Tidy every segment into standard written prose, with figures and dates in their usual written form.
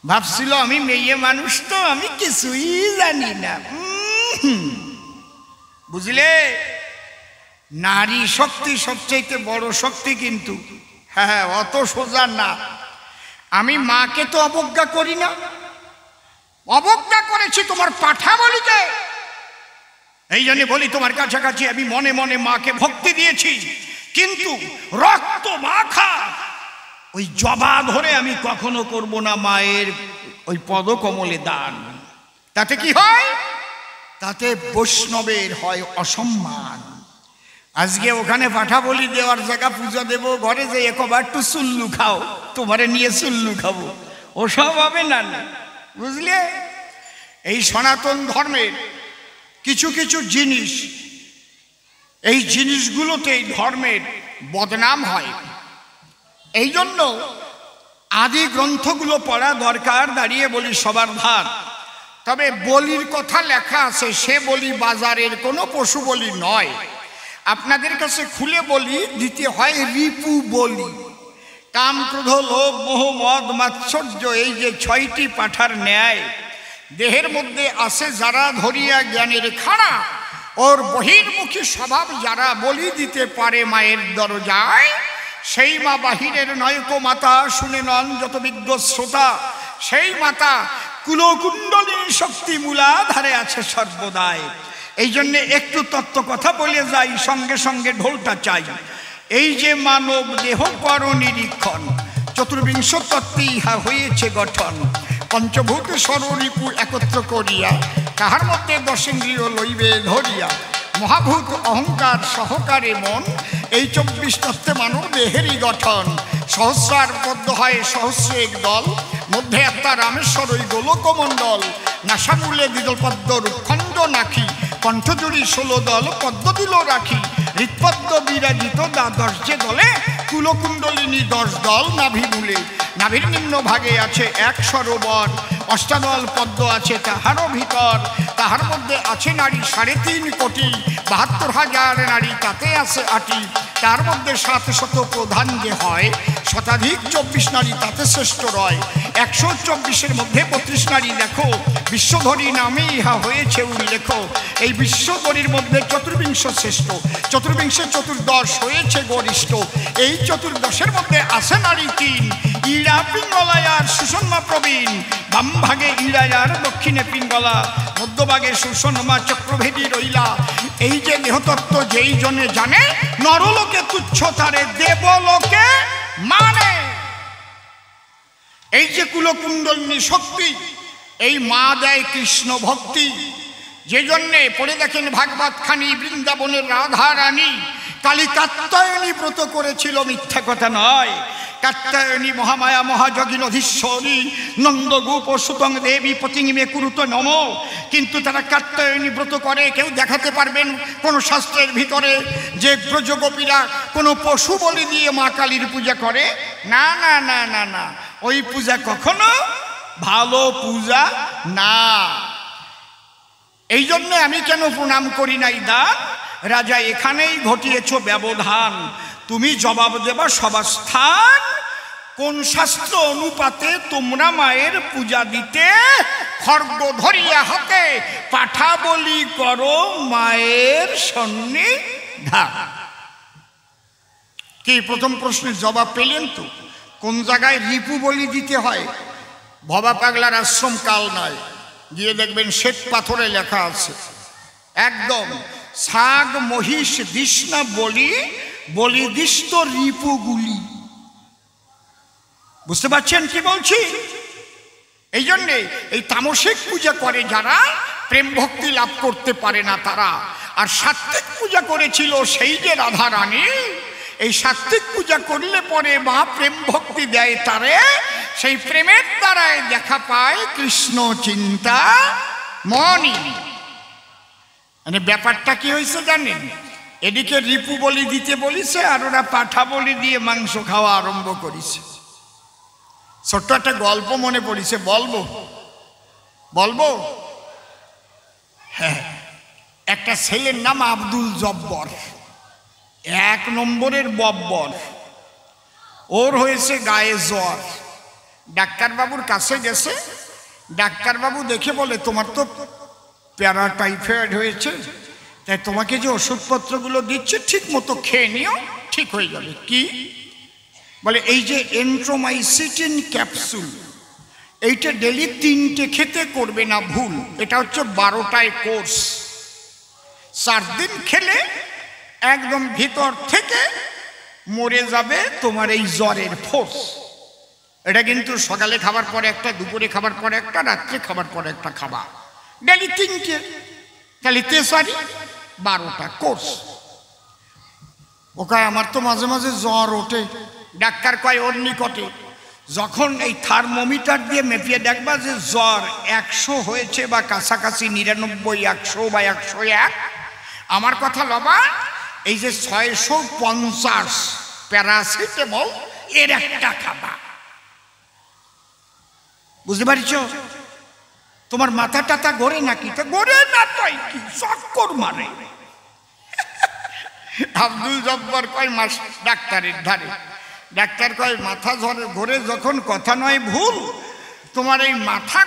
ভাবছিল আমি মেয়ে মানুষ, তো আমি কিছুই জানি না। বুঝলে, নারী শক্তি সবচেয়ে বড় শক্তি, কিন্তু হ্যাঁ অত সোজা না। আমি মাকে তো অবজ্ঞা করি না, অবজ্ঞা করেছি তোমার পাঠা বলিতে। এই জন্য বলি তোমার কাছাকাছি আমি মনে মনে মাকে ভক্তি দিয়েছি, কিন্তু রক্ত মাখা ওই জবা ধরে আমি কখনো করব না মায়ের ওই পদকমলে দান। তাতে কি হয়? তাতে বৈষ্ণবের হয় অসম্মান। আজকে ওখানে পাঠা বলি দেওয়ার জায়গা পূজা দেব, ঘরে যে একবার একটু চুল্লু খাও, তোমারে নিয়ে চুল্লু খাবো, ওসব হবে না। বুঝলে, এই সনাতন ধর্মের কিছু কিছু জিনিস, এই জিনিসগুলোতে এই ধর্মের বদনাম হয়। এই জন্য আদি গ্রন্থগুলো পড়া দরকার। দাঁড়িয়ে বলি সবার ধার। তবে বলির কথা লেখা আছে, সে বলি বাজারের কোনো পশু বলি নয়। আপনাদের কাছে খুলে বলি দিতে হয় রিপু বলি। কাম, ক্রোধ, লোভ, মোহ, মদ, মাৎসর্য, এই যে 6টি পাঠার ন্যায় দেহের মধ্যে আছে যারা ধরিয়া জ্ঞানের খাড়া, ওর বহির্মুখী স্বভাব যারা বলি দিতে পারে মায়ের দরজায়, সেই মা বাহিরের নয়কো মাতা, শুনে নন যত বিজ্ঞ শ্রোতা। সেই মাতা কুলকুণ্ডলী শক্তি মূলাধারে আছে সর্বদাই। এই জন্য একটু তত্ত্ব কথা বলে যাই, সঙ্গে সঙ্গে ঢোলটা চাই। এই যে মানব দেহ কর নিরীক্ষণ, চতুর্বিংশ তত্ত্বে ইহা হয়েছে গঠন। পঞ্চভূত সররিপু একত্র করিয়া, তাহার মধ্যে দশেন্দ্রিয় লইবে ধরিয়া। মহাভূত অহংকার সহকারে মন, এই 24 তত্ত্বে মানব দেহেরই গঠন। সহস্রার পদ্ম হয় সহস্র এক দল, মধ্যে একটা রামেশ্বর ওই গোলকমণ্ডল। নাসামূলে দ্বিদল পদ্ম রূপখণ্ড নাখি, কণ্ঠজুড়ি 16 দল পদ্ম দিল রাখি। হৃৎপদ্ম বিরাজিত দ্বাদশ যে দলে, কুলকুণ্ডলিনী 10 দল নাভি মূলে। নাভির নিম্ন ভাগে আছে এক সরোবর, অষ্টাদল পদ্ম আছে তাহারও ভিতর। তাহার মধ্যে আছে নারী 3.5 কোটি, 72,000 নারী তাতে আছে 8টি। তার মধ্যে 700 প্রধান যে হয়, শতাধিক 24 নারী তাতে শ্রেষ্ঠ রয়। 124-এর মধ্যে 32 নারী দেখো, বিশ্বধরী নামে ইহা হয়েছে উল্লেখ। এই বিশ্বধরীর মধ্যে চতুর্বিংশ শ্রেষ্ঠ, চতুর্বিংশে চতুর্দশ হয়েছে গরিষ্ঠ। এই 14-এর মধ্যে আছে নারী 3, ইড়া পিঙ্গলায়ার সুষমা প্রবীণ। বাম ভাগে ইড়ায়ার দক্ষিণে পিঙ্গলা, মধ্যভাগে সুষমা চক্রভেদী রইলা। এই যে দেহতত্ত্ব যেই জনে জানে, নরলোকে তুচ্ছ তারে দেবলোকে মানে। এই যে কুলকুণ্ডলিনী শক্তি, এই মা দেয় কৃষ্ণ ভক্তি। যে জন্যে পড়ে দেখেন ভাগবত খানি, বৃন্দাবনের রাধা রানী কালী কাত্যায়নী ব্রত করেছিল, মিথ্যা কথা নয়। কাত্যায়নী মহামায়া মহাযোগিন অধীশ্বরী, নন্দগোপ সুতং দেবী পতিঙ্গিমে কুরুত নম। কিন্তু তারা কাত্যায়নী ব্রত করে, কেউ দেখাতে পারবেন কোন শাস্ত্রের ভিতরে যে ব্রজগোপীরা কোনো পশু বলি দিয়ে মা কালীর পূজা করে? না না না না না, ওই পূজা কখনো ভালো পূজা না। এই জন্যে আমি কেন প্রণাম করি নাই দান? রাজা এখানেই ঘটিয়েছ ব্যবধান। তুমি জবাব দেবা সবাস্থান, কোন শাস্ত্র অনুপাতে তোমরা মায়ের পূজা দিতে খড়গ ধরিয়া হাতে পাঠা বলি করো মায়ের সন্নিধান। কি প্রথম প্রশ্নের জবাব পেলেন তো? কোন জায়গায় রিপু বলি দিতে হয়? ভবা পাগলার আশ্রম কাল নয়, গিয়ে দেখবেন শ্বেত পাথরে লেখা আছে একদম, ছাগ মহিষ দিষ্ণা বলি বলিদিষ্ট রিপুগুলি। বুঝতে পারছেন কি বলছি? এই জন্যে এই তামসিক পূজা করে যারা, প্রেম ভক্তি লাভ করতে পারে না তারা। আর সাত্ত্বিক পূজা করেছিল সেই যে রাধা রানী, এই সাত্ত্বিক পূজা করলে পরে মা প্রেম ভক্তি দেয় তারে। সেই প্রেমের দ্বারায় দেখা পায় কৃষ্ণ চিন্তা মনি। মানে ব্যাপারটা কি হয়েছে জানেন? এদিকে রিপু বলি দিতে বলিছে, আর ওরা পাঠা বলি দিয়ে মাংস খাওয়া আরম্ভ করেছে। ছোট্ট একটা গল্প মনে পড়িছে, বলবো বলবো? হ্যাঁ, একটা ছেলের নাম আব্দুল জব্বর, 1 নম্বরের বব্বর। ওর হয়েছে গায়ে জ্বর, ডাক্তারবাবুর কাছে গেছে, ডাক্তারবাবু দেখে বলে তোমার তো প্যারা টাইফয়েড হয়েছে, তাই তোমাকে যে ওষুধপত্রগুলো দিচ্ছে ঠিক মতো খেয়ে নিও, ঠিক হয়ে যাবে। কি বলে? এই যে এন্ট্রোমাইসিটিন ক্যাপসুল, এইটা ডেলি 3টে খেতে, করবে না ভুল। এটা হচ্ছে 12টায় কোর্স, 4 দিন খেলে একদম ভিতর থেকে মরে যাবে তোমার এই জ্বরের ফোর্স। এটা কিন্তু সকালে খাবার পরে একটা, দুপুরে খাবার পরে একটা, রাত্রে খাবার পরে একটা খাবার, ডেলি 3টে, তাহলে 12টা কোর্স। ওকে আমার তো মাঝে মাঝে জ্বর ওঠে। ডাক্তার কয় ওর নিকটে যখন এই থার্মোমিটার দিয়ে মেপিয়ে দেখবা যে জ্বর 100 হয়েছে বা কাছাকাছি 99, 100 বা 101, আমার কথা লবা, এই যে 650 প্যারাসিটামল এর একটা খাবা। বুঝতে পারছ? তোমার মাথা টাথা ঘোরে নাকি? তো ঘোরে না, তাই কি চক্কর মারে। আব্দুল জব্বার কয় মাস ডাক্তারের ধারে, ডাক্তার কয় মাথা ঘোরে যখন কথা নয় ভুল, তোমার এই মাথা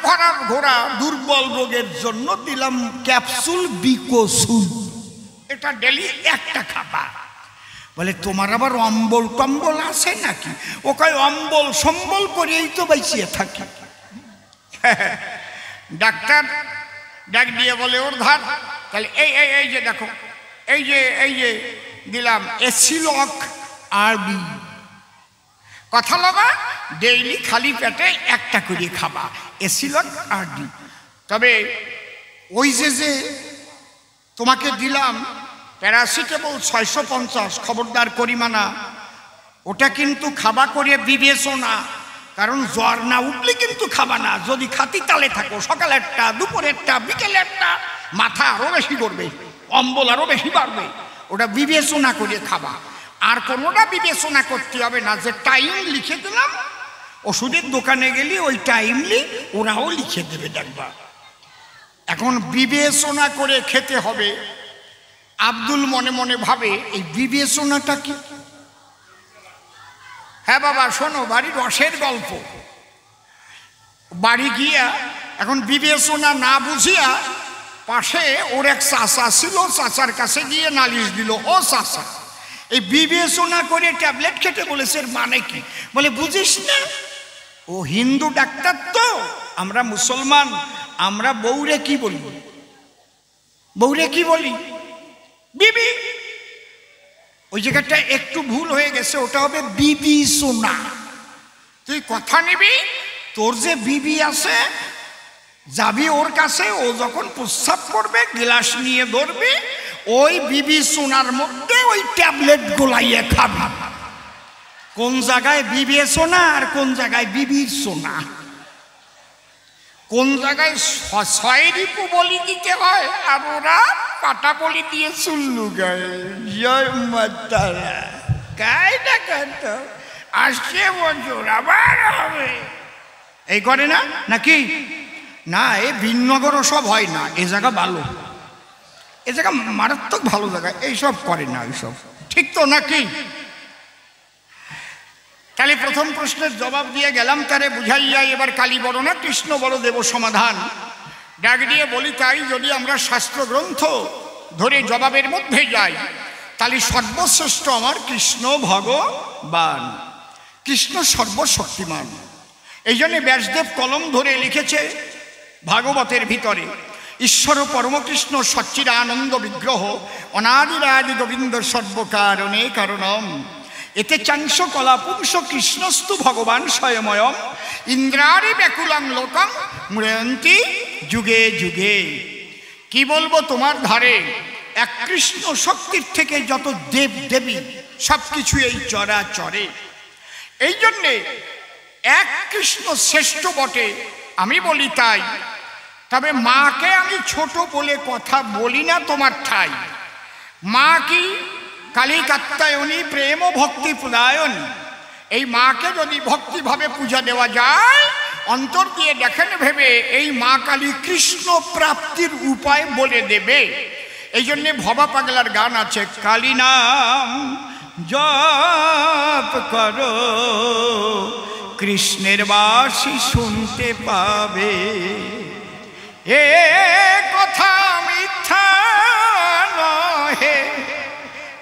ঘোরা দুর্বল রোগের জন্য দিলাম ক্যাপসুল বিকোসুল, এটা ডেলি একটা খাবা। বলে তোমার আবার অম্বল টম্বল আছে নাকি? ও কয় অম্বল সম্বল করেই তো বাঁচিয়ে থাকি। ডাক্তার ডাক দিয়ে বলে ওর ধার, তাহলে এই যে দেখো, এই যে দিলাম এসিলক আরবি, কথা লগা, ডেইলি খালি পেটে একটা করে খাবা এসিলক আরবি। তবে ওই যে তোমাকে দিলাম প্যারাসিটামল 650, খবরদার করিমানা, ওটা কিন্তু খাবা করে বিবেচনা, কারণ জ্বর না উঠলে কিন্তু খাবা না। যদি খাতি তালে থাকো, সকালে একটা, দুপুরে একটা, বিকেলে একটা, মাথা আরো বেশি করবে, অম্বল আরো বেশি বাড়বে, ওটা বিবেচনা করে খাবা। আর কোনোটা বিবেচনা করতে হবে না, যে টাইম লিখে দিলাম, ওষুধের দোকানে গেলে ওই টাইমলি ওরাও লিখে দেবে, দেখবা। এখন বিবেচনা করে খেতে হবে। আব্দুল মনে মনে ভাবে এই বিবেচনাটা কি? হ্যাঁ বাবা শোনো, বাড়ির রসের গল্প। বাড়ি গিয়া এখন বিবেচনা না বুঝিয়া পাশে ওর এক চাচা ছিল, চাচার কাছে গিয়ে নালিশ দিল, ও চাচা এই বিবেচনা করে ট্যাবলেট খেতে বলেছে, এর মানে কি? বলে বুঝিস না, ও হিন্দু ডাক্তার তো, আমরা মুসলমান, আমরা বউরে কি বলি? বউরে কি বলি? বিবি। ওই জায়গাটা একটু ভুল হয়ে গেছে, ওটা হবে বিবি সোনা। তুই কথা নিবি, তোর যে বিবি আছে যাবি ওর কাছে, ও যখন প্রস্রাব করবে গ্লাস নিয়ে ধরবি, ওই বিবি সোনার মধ্যে ওই ট্যাবলেট গোলাইয়ে খাবি। কোন জায়গায় বিবি সোনা আর কোন জায়গায় বিবির সোনা, কোন জায়গায় 6 রিপু বলি দিতে হয়, আর ওরা পাটা বলি দিয়ে চুল্লু গায়ে। জয় মাতারা, কায়দা কান্ত আসছে বছর আবার হবে, এই করে না নাকি? না, এ ভিন্নগর সব হয় না, এ জায়গা ভালো, এ জায়গা মারাত্মক ভালো জায়গা, এইসব করে না, এইসব ঠিক তো নাকি? তাহলে প্রথম প্রশ্নের জবাব দিয়ে গেলাম, তারে বুঝাইয়া এবার কালী বড় না কৃষ্ণ বড় দেব সমাধান। ডাক দিয়ে বলি, তাই যদি আমরা শাস্ত্র গ্রন্থ ধরে জবাবের মধ্যে যাই, তাহলে সর্বশ্রেষ্ঠ আমার কৃষ্ণ ভগবান, কৃষ্ণ সর্বশক্তিমান। এই জন্যে ব্যাসদেব কলম ধরে লিখেছে ভাগবতের ভিতরে, ঈশ্বর পরমকৃষ্ণ সচ্চিদানন্দ বিগ্রহ অনাদিরাদি গোবিন্দ সর্বকারণে কারণম, এতে চাংশ কলা পুংস কৃষ্ণস্তু ভগবান স্বয়ময়ম, ইন্দ্রারি ব্যাকুলাং লোকং মূয়ন্তি যুগে যুগে। কি বলবো তোমার ধারে, এক কৃষ্ণ শক্তির থেকে যত দেব দেবী সব কিছু এই চরাচরে। এই জন্যে এক কৃষ্ণ শ্রেষ্ঠ বটে, আমি বলি তাই। তবে মাকে আমি ছোট বলে কথা বলি না তোমার ঠাই। মা কি কালী কাত্যায়নী প্রেম ও ভক্তি প্রদায়নী। এই মাকে যদি ভক্তিভাবে পূজা দেওয়া যায়, অন্তর দিয়ে দেখেন ভেবে, এই মা কালী কৃষ্ণ প্রাপ্তির উপায় বলে দেবে। এই জন্যে ভবা পাগলার গান আছে, কালী নাম জপ করো কৃষ্ণের বাঁশি শুনতে পাবে। এ কথা মিথ্যা নহে,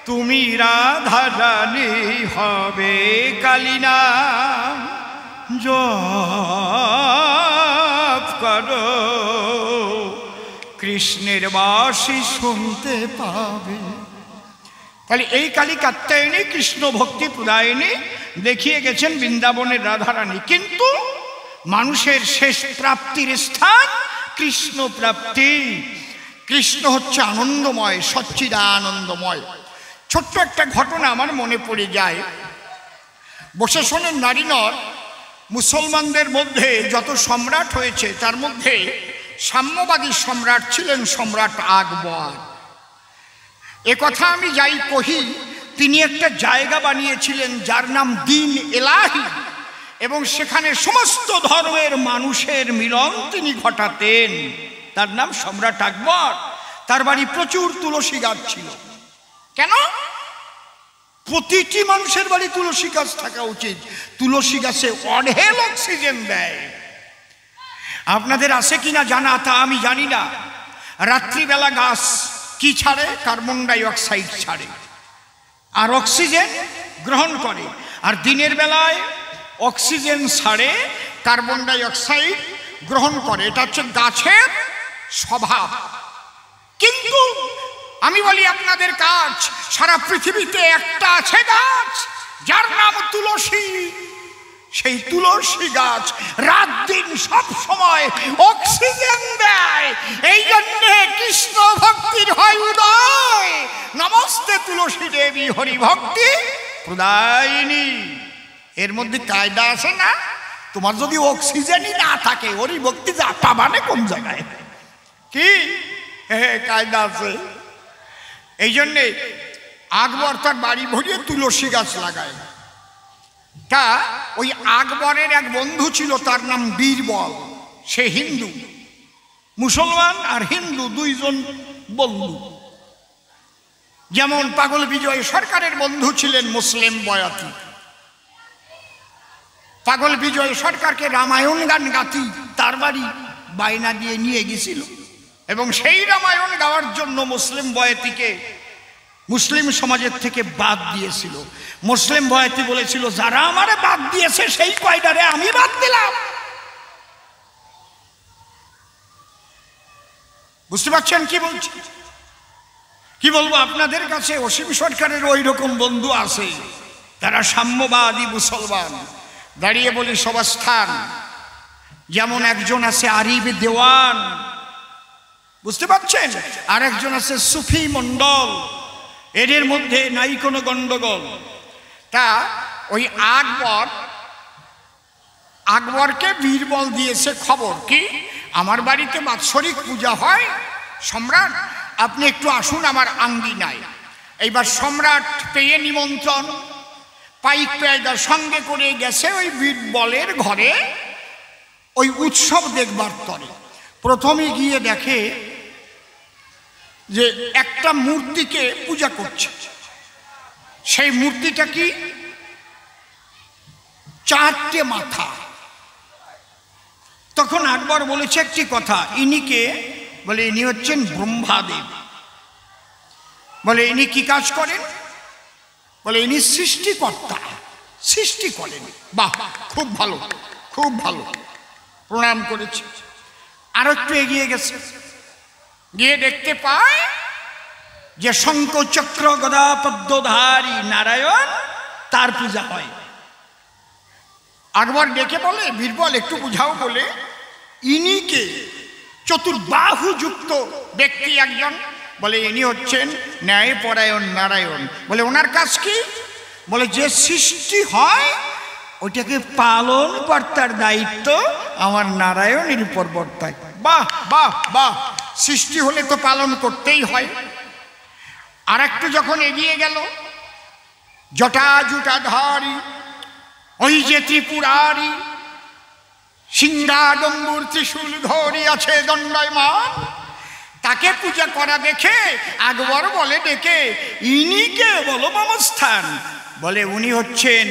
তুমি রাধা রানী হবে, কালী নাম জপ করো, কৃষ্ণের বাঁশি শুনতে পাবে। তাহলে এই কালী কাত্যায়নী কৃষ্ণ ভক্তি প্রদায়িনী দেখিয়ে গেছেন বৃন্দাবনের রাধারানী। কিন্তু মানুষের শেষ প্রাপ্তির স্থান কৃষ্ণ প্রাপ্তি। কৃষ্ণ হচ্ছে আনন্দময়, সচ্চিদানন্দময়। ছোট্ট একটা ঘটনা আমার মনে পড়ে যায়। বসে শোনেন নারী নর, মুসলমানদের মধ্যে যত সম্রাট হয়েছে তার মধ্যে সাম্যবাদী সম্রাট ছিলেন সম্রাট আকবর। এ কথা আমি যাই কহি, তিনি একটা জায়গা বানিয়েছিলেন যার নাম দিন এলাহি, এবং সেখানে সমস্ত ধর্মের মানুষের মিলন তিনি ঘটাতেন। তার নাম সম্রাট আকবর। তার বাড়ি প্রচুর তুলসী গাছ ছিল। কেন? প্রতিটি মানুষের বাড়ি তুলসী গাছ থাকা উচিত। তুলসী গাছে অঢেল অক্সিজেন দেয়। আপনাদের আছে কিনা জানা তা আমি জানি না। রাত্রিবেলা গাছ কি ছাড়ে? কার্বন ডাই অক্সাইড ছাড়ে, আর অক্সিজেন গ্রহণ করে। আর দিনের বেলায় অক্সিজেন ছাড়ে, কার্বন ডাই অক্সাইড গ্রহণ করে। এটা হচ্ছে গাছের স্বভাব। কিন্তু আমি বলি আপনাদের কাজ, সারা পৃথিবীতে একটা আছে গাছ যার নাম তুলসী। সেই তুলসী গাছ রাত দিন সব সময় অক্সিজেন দেয়। এই জন্য কৃষ্ণ ভক্তির হয় উদয়। নমস্তে তুলসী দেবী হরি ভক্তি প্রদায়িনী। এর মধ্যে কায়দা আছে না? তোমার যদি অক্সিজেনই না থাকে, হরি ভক্তি যাতা মানে কোন জায়গায়? কি কায়দা আছে? এই জন্যে আকবর তার বাড়ি ভরিয়ে তুলসী গাছ লাগায়। তা ওই আকবরের এক বন্ধু ছিল, তার নাম বীরবল। সে হিন্দু, মুসলমান আর হিন্দু দুইজন বন্ধু। যেমন পাগল বিজয় সরকারের বন্ধু ছিলেন মুসলিম বয়াতি। পাগল বিজয় সরকারকে রামায়ণ গান গাতি তার বাড়ি বায়না দিয়ে নিয়ে গেছিল, এবং সেই রামায়ণ গাওয়ার জন্য মুসলিম বয়াতিকে মুসলিম সমাজের থেকে বাদ দিয়েছিল। মুসলিম বয়াতি বলেছিল, যারা আমারে বাদ দিয়েছে সেই কয়টারে আমি বাদ দিলাম। বুঝতে পারছেন কি বলছি? কি বলবো আপনাদের কাছে? অসীম সরকারের ওই রকম বন্ধু আছে, তারা সাম্যবাদী মুসলমান। দাঁড়িয়ে বলি সবাস্থান। যেমন একজন আছে আরিফ দেওয়ান, বুঝতে পারছেন? আর একজন আছে সুফি মন্ডল। এদের মধ্যে নাই কোনো গন্ডগোল। তা ওই আকবরকে বীরবল দিয়েছে খবর, কি আমার বাড়িতে বাৎসরিক পূজা হয়, সম্রাট আপনি একটু আসুন আমার আঙ্গিনায়। এইবার সম্রাট পেয়ে নিমন্ত্রণ, পাইক পেয়াদার সঙ্গে করে গেছে ওই বীরবলের ঘরে ওই উৎসব দেখবার তরে। প্রথমে গিয়ে দেখে যে একটা মূর্তিকে পূজা করছে। সেই মূর্তিটা কি? 4টে মাথা। তখন আকবর বলেছে একটি কথা, ইনিকে বলে ইনি হচ্ছেন ব্রহ্মাদেব। বলে ইনি কি কাজ করেন? বলে ইনি সৃষ্টিকর্তা, সৃষ্টি করেন। বাহ, খুব ভালো, খুব ভালো, প্রণাম করেছে। আর একটু এগিয়ে গেছে, গিয়ে দেখতে পায় যে শঙ্খ চক্র গদা পদ্মধারী নারায়ণ, তার পূজা হয়। আকবর ডেকে বলে, বীরবল একটু বুঝাও। বলে ইনিকে চতুর্বাহু যুক্ত ব্যক্তি একজন। বলে ইনি হচ্ছেন ন্যায়পরায়ণ নারায়ণ। বলে ওনার কাজ কি? বলে যে সৃষ্টি হয় ওইটাকে পালন কর্তার দায়িত্ব আমার নারায়ণের উপর বর্তায়। বাহ বাহ বাহ, সৃষ্টি হলে তো পালন করতেই হয়। আর একটু যখন এগিয়ে গেল, জটাজুটাধারী ওই যে ত্রিপুরারি, সিংহাডম্বুর ত্রিশূল ধরি আছে দণ্ডায়মান, তাকে পূজা করা দেখে আকবর বলে ডেকে, ইনিকে বলো মমস্থান। বলে উনি হচ্ছেন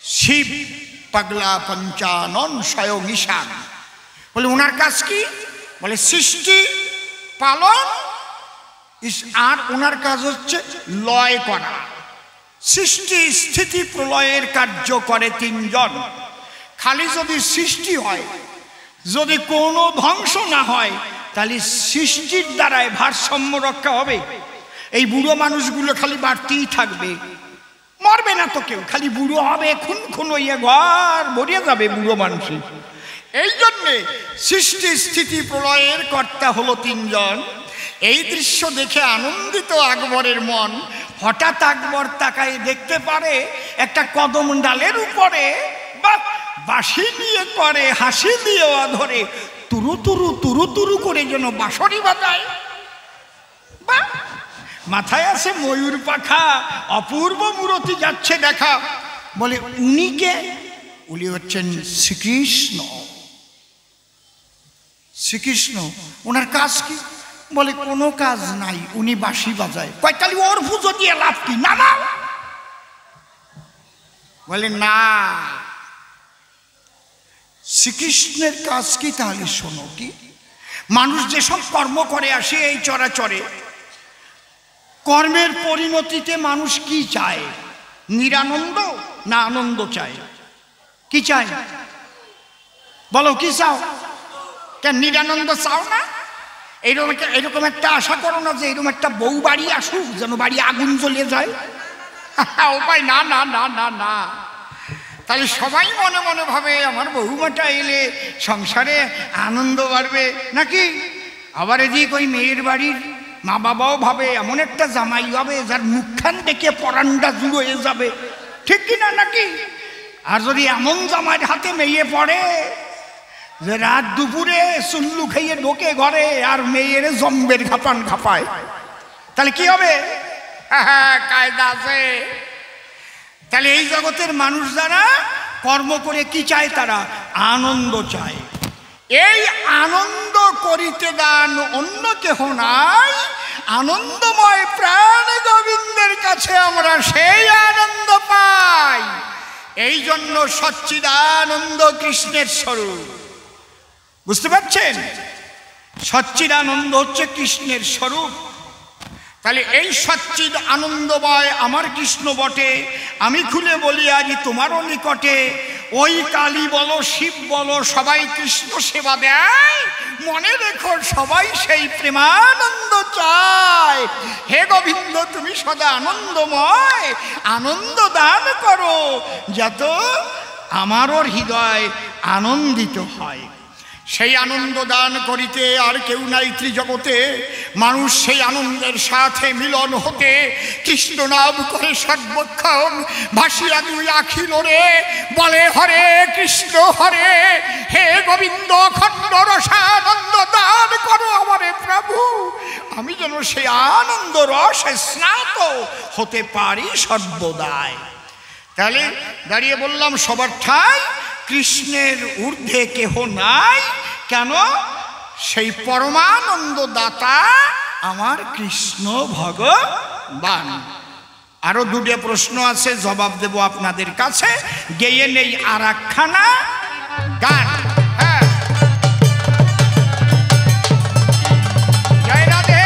শিব পাগলা পঞ্চানন স্বয়ং ঈশান। বলে ওনার কাজ কি? বলে সৃষ্টি পালন, আর ওনার কাজ হচ্ছে লয় করা। সৃষ্টি স্থিতি প্রলয়ের কার্য করে তিনজন। খালি যদি সৃষ্টি হয়, যদি কোনো ধ্বংস না হয়, তাহলে সৃষ্টির দ্বারাই ভারসাম্য রক্ষা হবে। এই বুড়ো মানুষগুলো খালি বাড়তেই থাকবে, মরবে না তো কেউ, খালি বুড়ো হবে, খুন খুন হইয়া ঘর ভরিয়ে যাবে বুড়ো মানুষ। এই জন্যে সৃষ্টি স্থিতি প্রলয়ের কর্তা হলো তিনজন। এই দৃশ্য দেখে আনন্দিত আকবরের মন। হঠাৎ আকবর তাকায় দেখতে পারে একটা কদম ডালের উপরে বাঁশি নিয়ে করে, হাসি দিয়ে ধরে তুরু তুরু তুরু তুরু করে যেন বাঁশরি বাজায়। বা মাথায় আছে ময়ূর পাখা, অপূর্ব মূরতি যাচ্ছে দেখা। বলে উনি কে? উনি হচ্ছেন শ্রীকৃষ্ণ। শ্রীকৃষ্ণ ওনার কাজ কি? বলে কোনো কাজ নাই, উনি বাঁশি বাজায়। কয়তালি ওর পুজো দিয়ে লাভ কি? না না, বলে না, শ্রীকৃষ্ণের কাজ কি? তাহলে শোনো কি, মানুষ যেসব কর্ম করে আসে এই চরাচরে, কর্মের পরিণতিতে মানুষ কি চায়? নিরানন্দ না আনন্দ চায়? কি চায় বলো, কি চাও? কেন নিরানন্দ চাও না? এরকম একটা আশা করো না যে এরকম একটা বউ বাড়ি আসুক যেন বাড়ি আগুন জ্বলে যায়? উপায় না না না না না। তাহলে সবাই মনে মনে ভাবে আমার বউমাটা এলে সংসারে আনন্দ বাড়বে নাকি? আবার এদিক ওই মেয়ের বাড়ির মা বাবাও ভাবে এমন একটা জামাই হবে যার মুখখান দেখে পরান্ডা জুড়ো হয়ে যাবে, ঠিক কিনা নাকি? আর যদি এমন জামাইয়ের হাতে মেয়ে পড়ে যে রাত দুপুরে চুল্লু খাইয়ে ঢোকে ঘরে আর মেয়ের জম্বের খাপান খাপায়, তাহলে কি হবে? কায়দা আছে। তাহলে এই জগতের মানুষ যারা কর্ম করে কি চায়? তারা আনন্দ চায়। এই আনন্দ করিতে দান অন্য কেহ নাই, আনন্দময় প্রাণ গোবিন্দের কাছে আমরা সেই আনন্দ পাই। এই জন্য সচ্চিদানন্দ কৃষ্ণের স্বরূপ। বুঝতে পারছেন? সচ্চিদানন্দ হচ্ছে কৃষ্ণের স্বরূপ। তাহলে এই সচ্চিদ আনন্দময় আমার কৃষ্ণ বটে। আমি খুলে বলি আজ তোমারও নিকটে, ওই কালী বলো শিব বলো সবাই কৃষ্ণ সেবা দেয়। মনে রেখো সবাই সেই প্রেমানন্দ চায়। হে গোবিন্দ তুমি সদা আনন্দময়, আনন্দ দান করো যাতে আমারও হৃদয় আনন্দিত হয়। সেই আনন্দ দান করিতে আর কেউ নাই ত্রিজগতে। মানুষ সেই আনন্দের সাথে মিলন হতে কৃষ্ণ নাম করে সর্বক্ষণ ভাসিয়া দুই আখি লোরে বলে হরে কৃষ্ণ হরে। হে গোবিন্দ খণ্ড রসানন্দ দান করো আমারে প্রভু, আমি যেন সেই আনন্দ রসে স্নাত হতে পারি সর্বদাই। তাহলে দাঁড়িয়ে বললাম সবার ঠাই কৃষ্ণের ঊর্ধ্বে কেহ নাই। কেন? সেই পরমানন্দ দাতা আমার কৃষ্ণ ভগবান। আরো দুটো প্রশ্ন আছে, জবাব দেব আপনাদের কাছে। গেয়ে নেই আর একখানা গান। হ্যাঁ, জয় রাধে।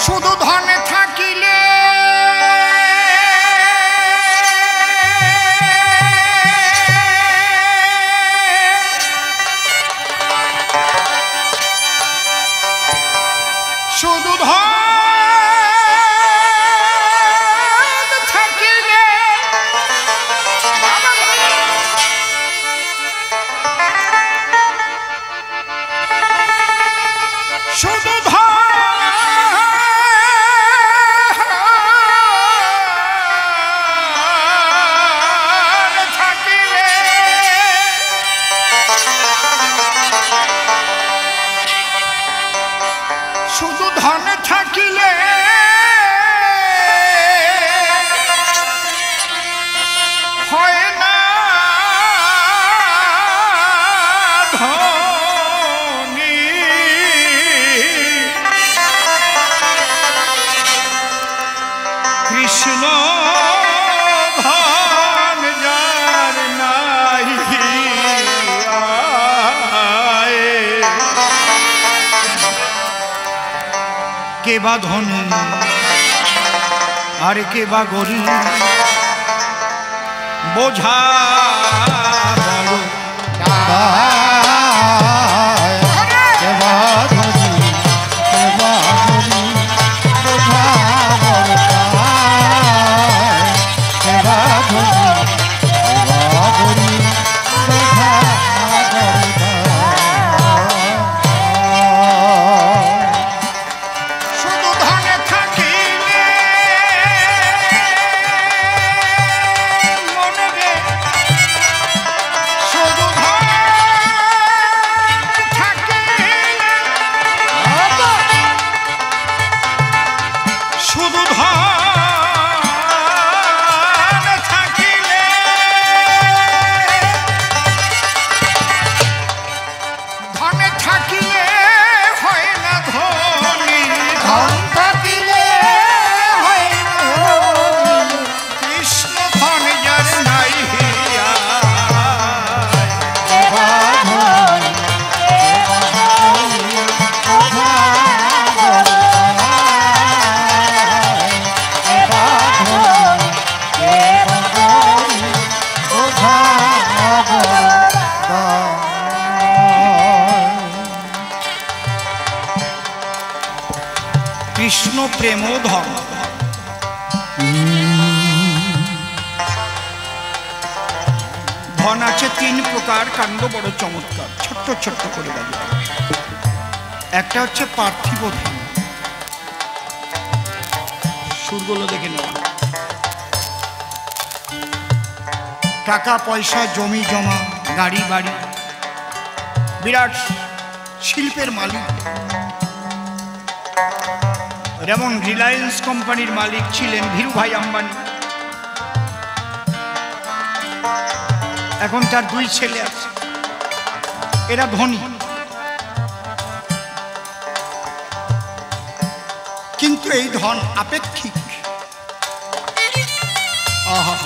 শুধু ধনে থাকিলে শুধু ধন থাকিলে শুধু ধন কৃষ্ণ ধন যার নাই কে বা ধনী আর কে বা গরিব বোঝা কৃষ্ণ প্রেমোধন। ধন আছে তিন প্রকার, কাণ্ড বড় চমৎকার, ছোট্ট ছোট্ট করে বাজে। একটা হচ্ছে পার্থিব ধন, সুরগুলো দেখে নেওয়া, টাকা পয়সা জমি জমা গাড়ি বাড়ি, বিরাট শিল্পের মালিক। যেমন রিলায়েন্স কোম্পানির মালিক ছিলেন ধীরুভাই আম্বানি, এখন তার দুই ছেলে আছে, এরা ধনী। কিন্তু এই ধন আপেক্ষিক। আহা,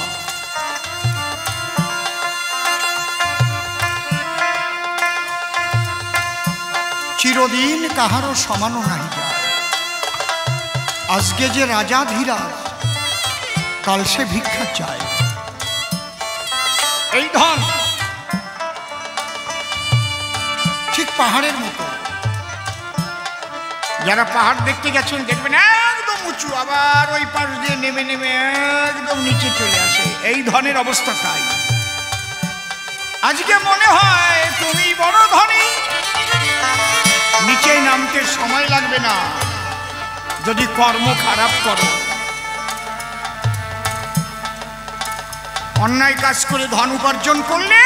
চিরদিন কাহারও সমানও নাহি যায়। আজকে যে রাজা ধীরাজ, কাল সে ভিক্ষা চায়। এই ধন ঠিক পাহাড়ের মতো। যারা পাহাড় দেখতে গেছেন দেখবেন একদম উঁচু, আবার ওই পাশ দিয়ে নেমে নেমে একদম নিচে চলে আসে। এই ধনের অবস্থা তাই। আজকে মনে হয় তুমি বড় ধনী, নিচে নামতে সময় লাগবে না যদি কর্ম খারাপ করো। অন্যায় কাজ করে ধন উপার্জন করলে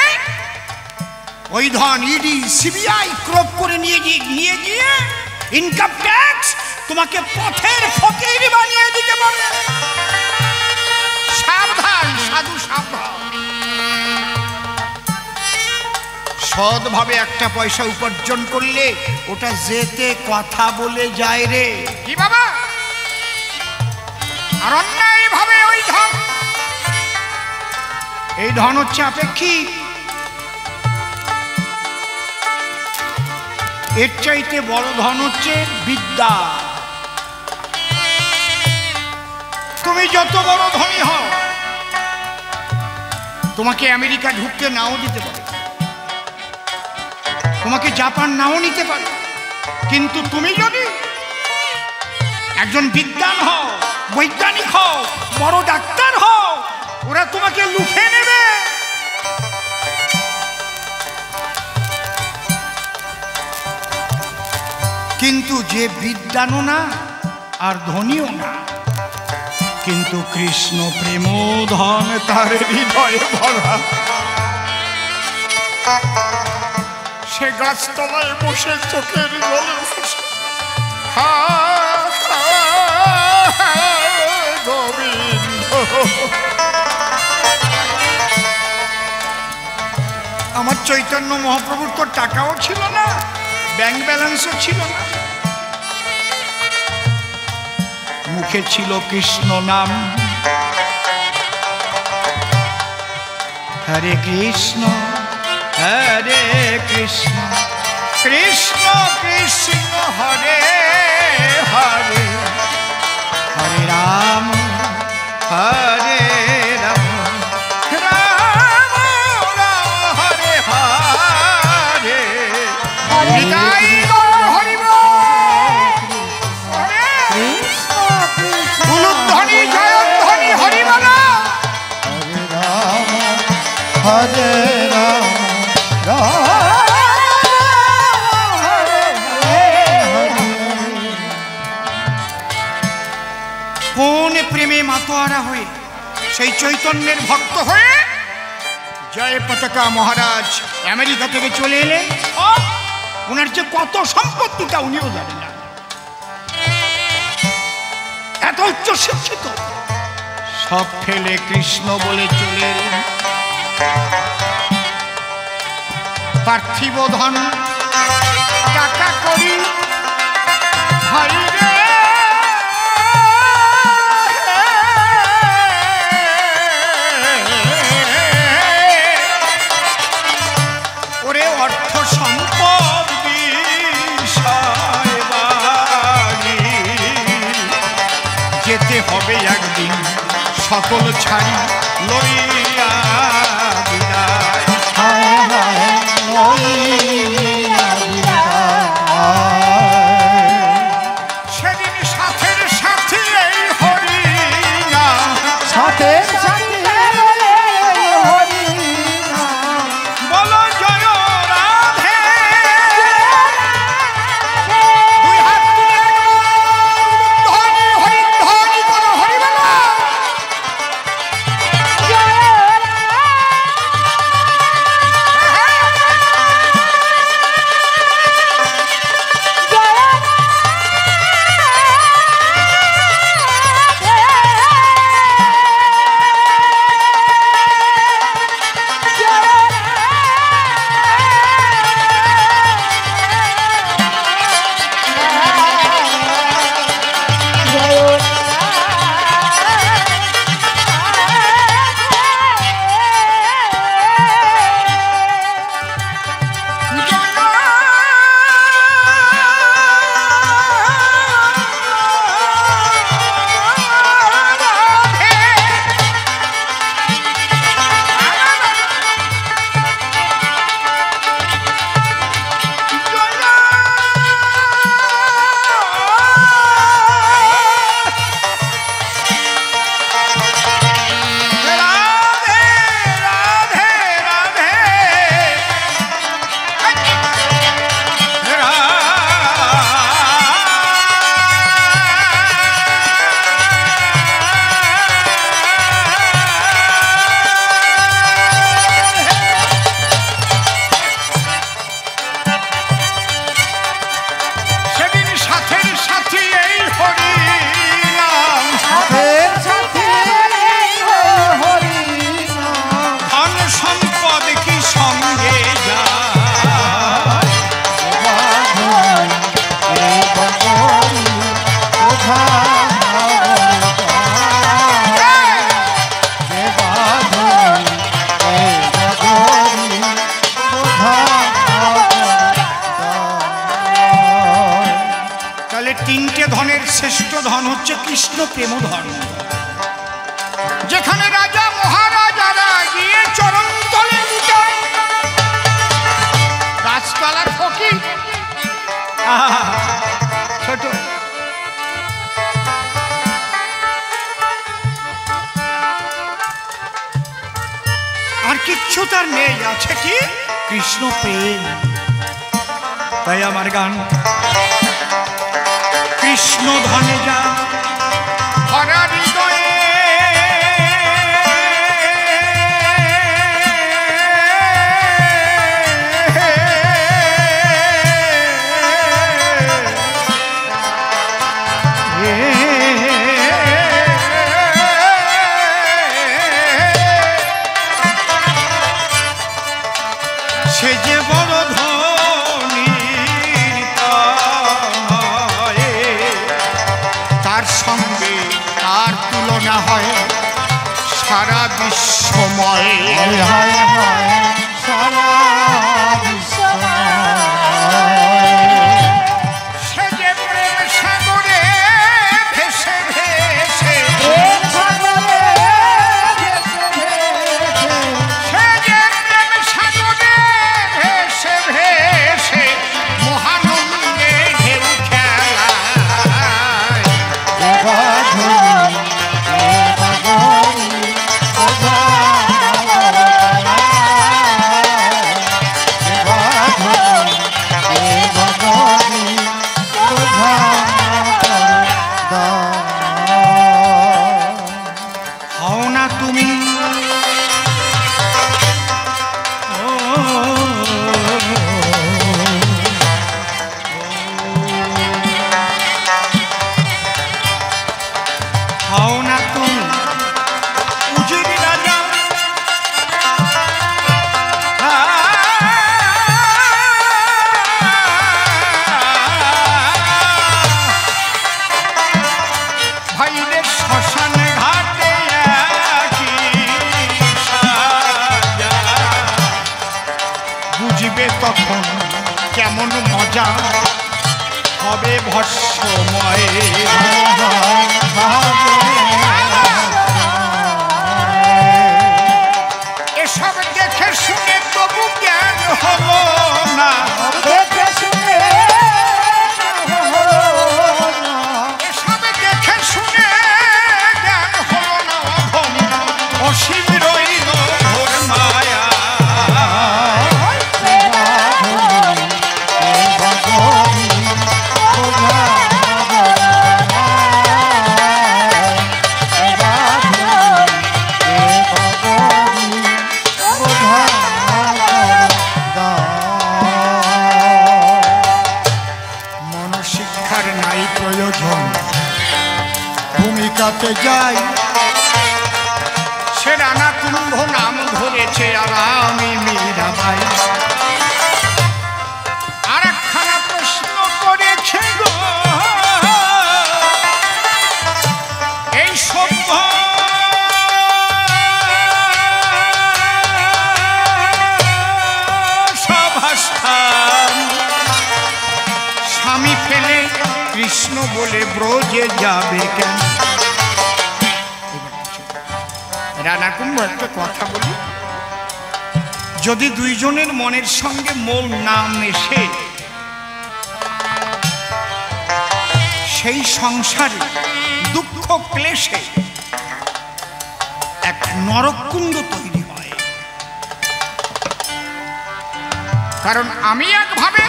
ওই ধন ইডি সিবিআই ক্রোপ করে নিয়ে গিয়ে ইনকাম ট্যাক্স তোমাকে পথের ফকির বানিয়ে দিতে পারে। সাবধান সাধু, সাবধান। সৎভাবে একটা পয়সা উপার্জন করলে ওটা যেতে কথা বলে যায় রে, কি বাবা? আর অন্যায় ভাবে ওই ধন, এই ধন হচ্ছে আপেক্ষিক। এর চাইতে বড় ধন হচ্ছে বিদ্যা। তুমি যত বড় ধনী হও, তোমাকে আমেরিকা ঢুকতে নাও দিতে পারে, তোমাকে জাপান নাও নিতে পারে, কিন্তু তুমি যদি একজন বিদ্বান হও, বৈজ্ঞানিক হও, বড় ডাক্তার হও, ওরা তোমাকে লুফে নেবে। কিন্তু যে বিদ্বানও না আর ধনীও না, কিন্তু কৃষ্ণ প্রেম ধন তার হৃদয়ে ভরা, সে গাছতলায় বসে চোখের জলে গোবিন্দ। আমার চৈতন্য মহাপ্রভুর তো টাকাও ছিল না, ব্যাংক ব্যালেন্সও ছিল না, মুখে ছিল কৃষ্ণ নাম। হরে কৃষ্ণ হরে কৃষ্ণ কৃষ্ণ কৃষ্ণ হরে হরে হরে রাম হরে রাম রাম রাম হরে হরে নিতাই গৌর হরি বল। উলুধ্বনি জয়ধ্বনি হরি বল। হরে রাম রাম হরে হরে। কোন প্রেমে মাতোয়ারা হয়ে সেই চৈতন্যের ভক্ত হয়ে জয় পতাকা মহারাজ আমেরিকা থেকে চলে এলেন। ওনার যে কত সম্পত্তিটা উনিও জানেন না, এত উচ্চ শিক্ষিত, সব ফেলে কৃষ্ণ বলে চলে এলেন। পার্থিব ধন টাকা করি ভাই রে, ওরে অর্থ সম্পদ বিষয় বাড়ি, যেতে হবে একদিন সকল ছাড়ি লইয়া বিদায়। হায় হায় লইয়া বিদায়। সেদিন সাথের সাথে এই হরি নাম, সাথের সাথে হরি নাম। বলো জয় রাধে। দুই হাত তুলে ধ্বনি হরি ধ্বনি করো হরি বলো। তিনটে ধনের শ্রেষ্ঠ ধন হচ্ছে কৃষ্ণ প্রেম ধন। যেখানে রাজা মহারাজারা গিয়ে চরণ তলে লুটায়, গাছতলার ফকির ছোট আর কিচ্ছু তার নেই, আছে কি কৃষ্ণ প্রেম। তাই আমার গান কৃষ্ণ ধনে যা ভরা হৃদয়ে, সে যে বড় ধনী তার সঙ্গে সারা বিশ্বময়। হায় হায় হায় সারা বিশ্বময়। সে যে প্রেম সাগরে ভেসে ভেসে, প্রেম সাগরে ভেসে ভেসে, সে যে প্রেম সাগরে ভেসে ভেসে মহানন্দে ঢেউ খেলায়। বাঁধনি বাঁধনি ওঝা হও না তুমি হও না তুমি উজির রাজা, ভাইরে শ্মশান ঘাটে বুঝবে তখন কেমন মজা হবে ভস্মময়। এসব দেখে শুনে তবু জ্ঞান হলো না, দেখে শুনে এসব দেখে শুনে জ্ঞান হলো না, অসীম রইল ঘোর মায়া। মনশিক্ষার নাই প্রয়োজন, ভূমিকাতে যাই। সে রানা কুম্ভ নাম ধরেছে আর আমি মীরাবাই। আর একখানা প্রশ্ন করেছে গো এই সভ্য সভাস্থান, স্বামী ফেলে কৃষ্ণ বলে ব্রজে যাবে কেন? রানা কুম্ভ একটা কথা বলি, যদি দুইজনের মনের সঙ্গে মন না মেশে সেই সংসারে দুঃখ ক্লেশে এক নরককুণ্ড তৈরি হয়। কারণ আমি একভাবে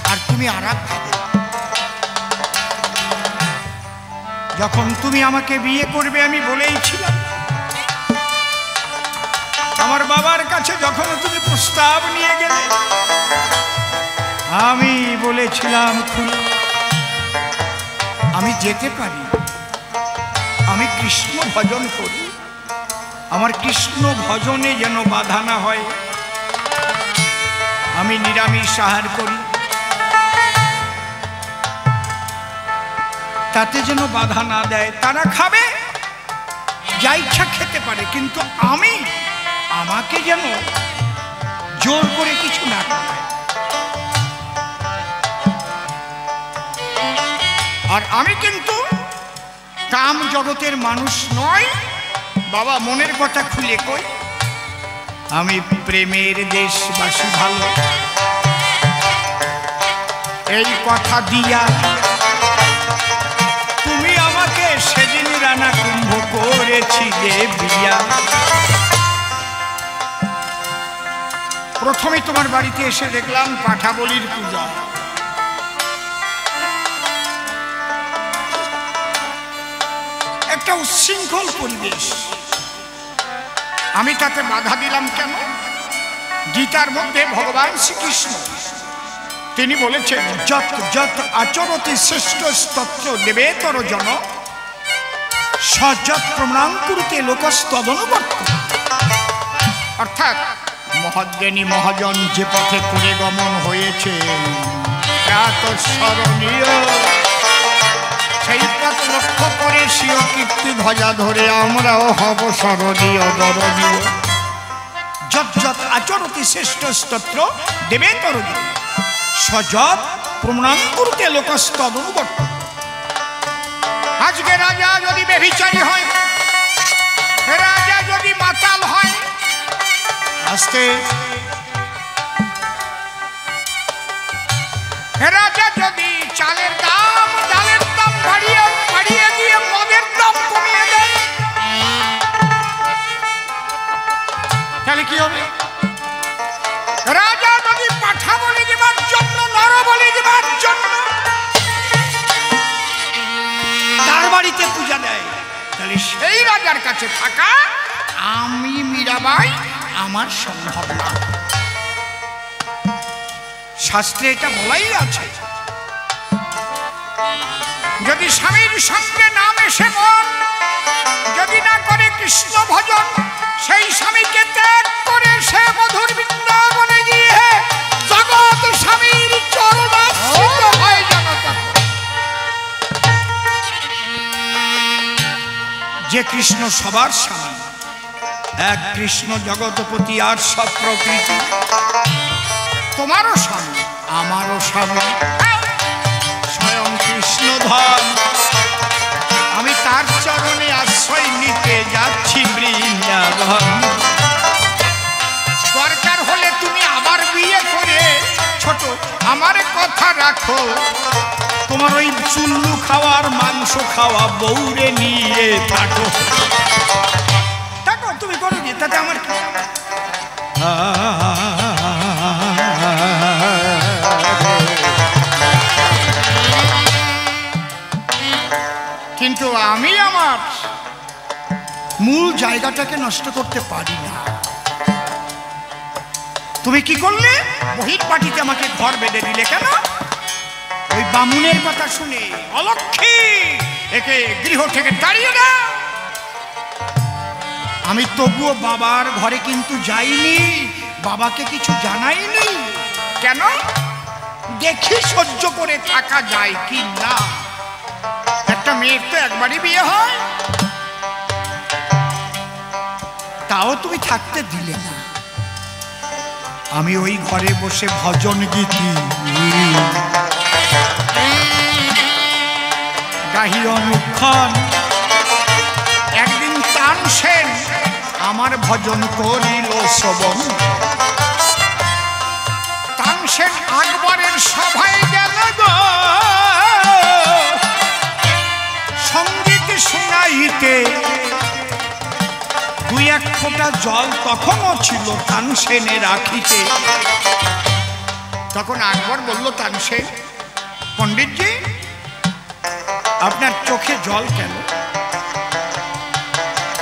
আর তুমি আর একভাবে। যখন তুমি আমাকে বিয়ে করবে আমি বলেইছিলাম, আমার বাবার কাছে যখন তুমি প্রস্তাব নিয়ে গেলে আমি বলেছিলাম খুলে আমি যেতে পারি, আমি কৃষ্ণ ভজন করি, আমার কৃষ্ণ ভজনে যেন বাধা না হয়, আমি নিরামিষ আহার করি তাতে যেন বাধা না দেয়। তারা খাবে যা ইচ্ছা খেতে পারে, কিন্তু আমি আমাকে যেন জোর করে কিছু না করে। আর আমি কিন্তু কাম জগতের মানুষ নয় বাবা, মনের কথা খুলে কই, আমি প্রেমের দেশবাসী ভালো। এই কথা দিয়া তুমি আমাকে সেদিন রানা কুম্ভ করেছিলে বিয়া। প্রথমে তোমার বাড়িতে এসে দেখলাম পাঠাবলির পূজা। একটা উচ্ছৃঙ্খল পরিবেশ, আমি তাতে বাধা দিলাম কেন? গীতার মধ্যে ভগবান শ্রীকৃষ্ণ তিনি বলেছেন, যত যত আচরতি শ্রেষ্ঠ স্তত্র দেবেতর জন সযৎ প্রমাণ করতে লোকস্তদনুবর্ত। অর্থাৎ মহাজ্ঞানী মহাজন যে পথে করে গমন হয়েছে প্রাতঃস্মরণীয়, সেই পথ লক্ষ্য করে স্বীয় কীর্তি ধ্বজা ধরে আমরাও হব স্মরণীয় দরদীয়। যৎ যৎ আচরতি শ্রেষ্ঠ স্তোত্র দেবে তরদী সযৎ প্রমাণ করতে লোকস্তদনুবর্ত। আজকে রাজা যদি ব্যভিচারী হয়, রাজা যদি মাতাল হয়, আস্তে রাজা যদি চালের দাম ডালের দাম বাড়িয়ে দিয়ে মদের দাম কমিয়ে দেয়, তাহলে কি হবে? রাজা যদি পাঠা বলি দেবার জন্য নর বলি দেবার জন্য তার বাড়িতে পূজা দেয়, তাহলে সেই রাজার কাছে থাকা আমি মীরাবাই আমার সম্ভব না। শাস্ত্রে এটা বলাই আছে, যদি স্বামীর সঙ্গে না মেশে মন যদি না করে কৃষ্ণ ভজন, সেই স্বামীকে ত্যাগ করে সে মধুর বৃন্দাবনে গিয়ে জগৎ স্বামীর চরণাশ্রিত হয় জনতা। যে কৃষ্ণ সবার স্বামী, এক কৃষ্ণ জগৎপতি আর সব প্রকৃতি, তোমারও স্বামী আমারও স্বামী স্বয়ং কৃষ্ণ ধন। আমি তার চরণে আশ্রয় নিতে যাচ্ছি বৃন্দাবন। দরকার হলে তুমি আবার বিয়ে করে ছোট আমার কথা রাখো, তোমার ওই চুল্লু খাওয়ার মাংস খাওয়া বউরে নিয়ে থাকো। থাকো তুমি করো যে, তাতে আমার কি? কিন্তু আমি আমার মূল জায়গাটাকে নষ্ট করতে পারি না। তুমি কি করলে? বহির পাটিতে আমাকে ঘর বেঁধে দিলে কেন? ওই বামুনের কথা শুনে অলক্ষী, একে গৃহ থেকে তাড়িয়ে দাও। আমি তবুও বাবার ঘরে কিন্তু যাইনি, বাবাকে কিছু জানাইনি। কেন? দেখি সহ্য করে থাকা যায় কি না। একটা মেয়ের তো একবারই বিয়ে হয়, তাও তুমি থাকতে দিলে না। আমি ওই ঘরে বসে ভজন গীতি গাহি অনুক্ষণ। একদিন তানসেন আমার ভজন করিল শ্রবণ। তানসেন আকবরের সভায় গেল গো সঙ্গীত শুনাইতে। দুই এক ফোঁটা জল তখনও ছিল তানসেনে রাখিতে। তখন আকবর বলল, তানসেন পণ্ডিতজি আপনার চোখে জল কেন?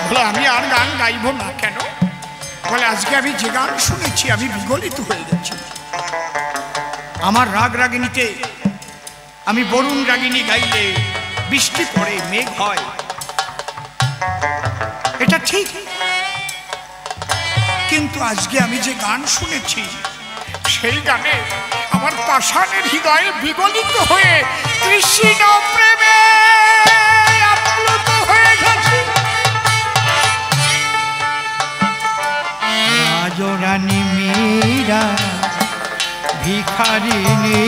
বলে আমি আর গান গাইব না। কেন? বলে আজকে আমি যে গান শুনেছি আমি বিগলিত হয়ে গেছি। আমার রাগ রাগিনীতে আমি বরুণ রাগিনী গাইলে বৃষ্টি পড়ে, মেঘ হয়, এটা ঠিক। কিন্তু আজকে আমি যে গান শুনেছি সেই গানে আমার পাষাণের হৃদয়ে বিগলিত হয়ে কৃষ্ণ প্রেমে আপ্লুত হয়ে গেছে। রাজরানী মীরা ভিখারিণী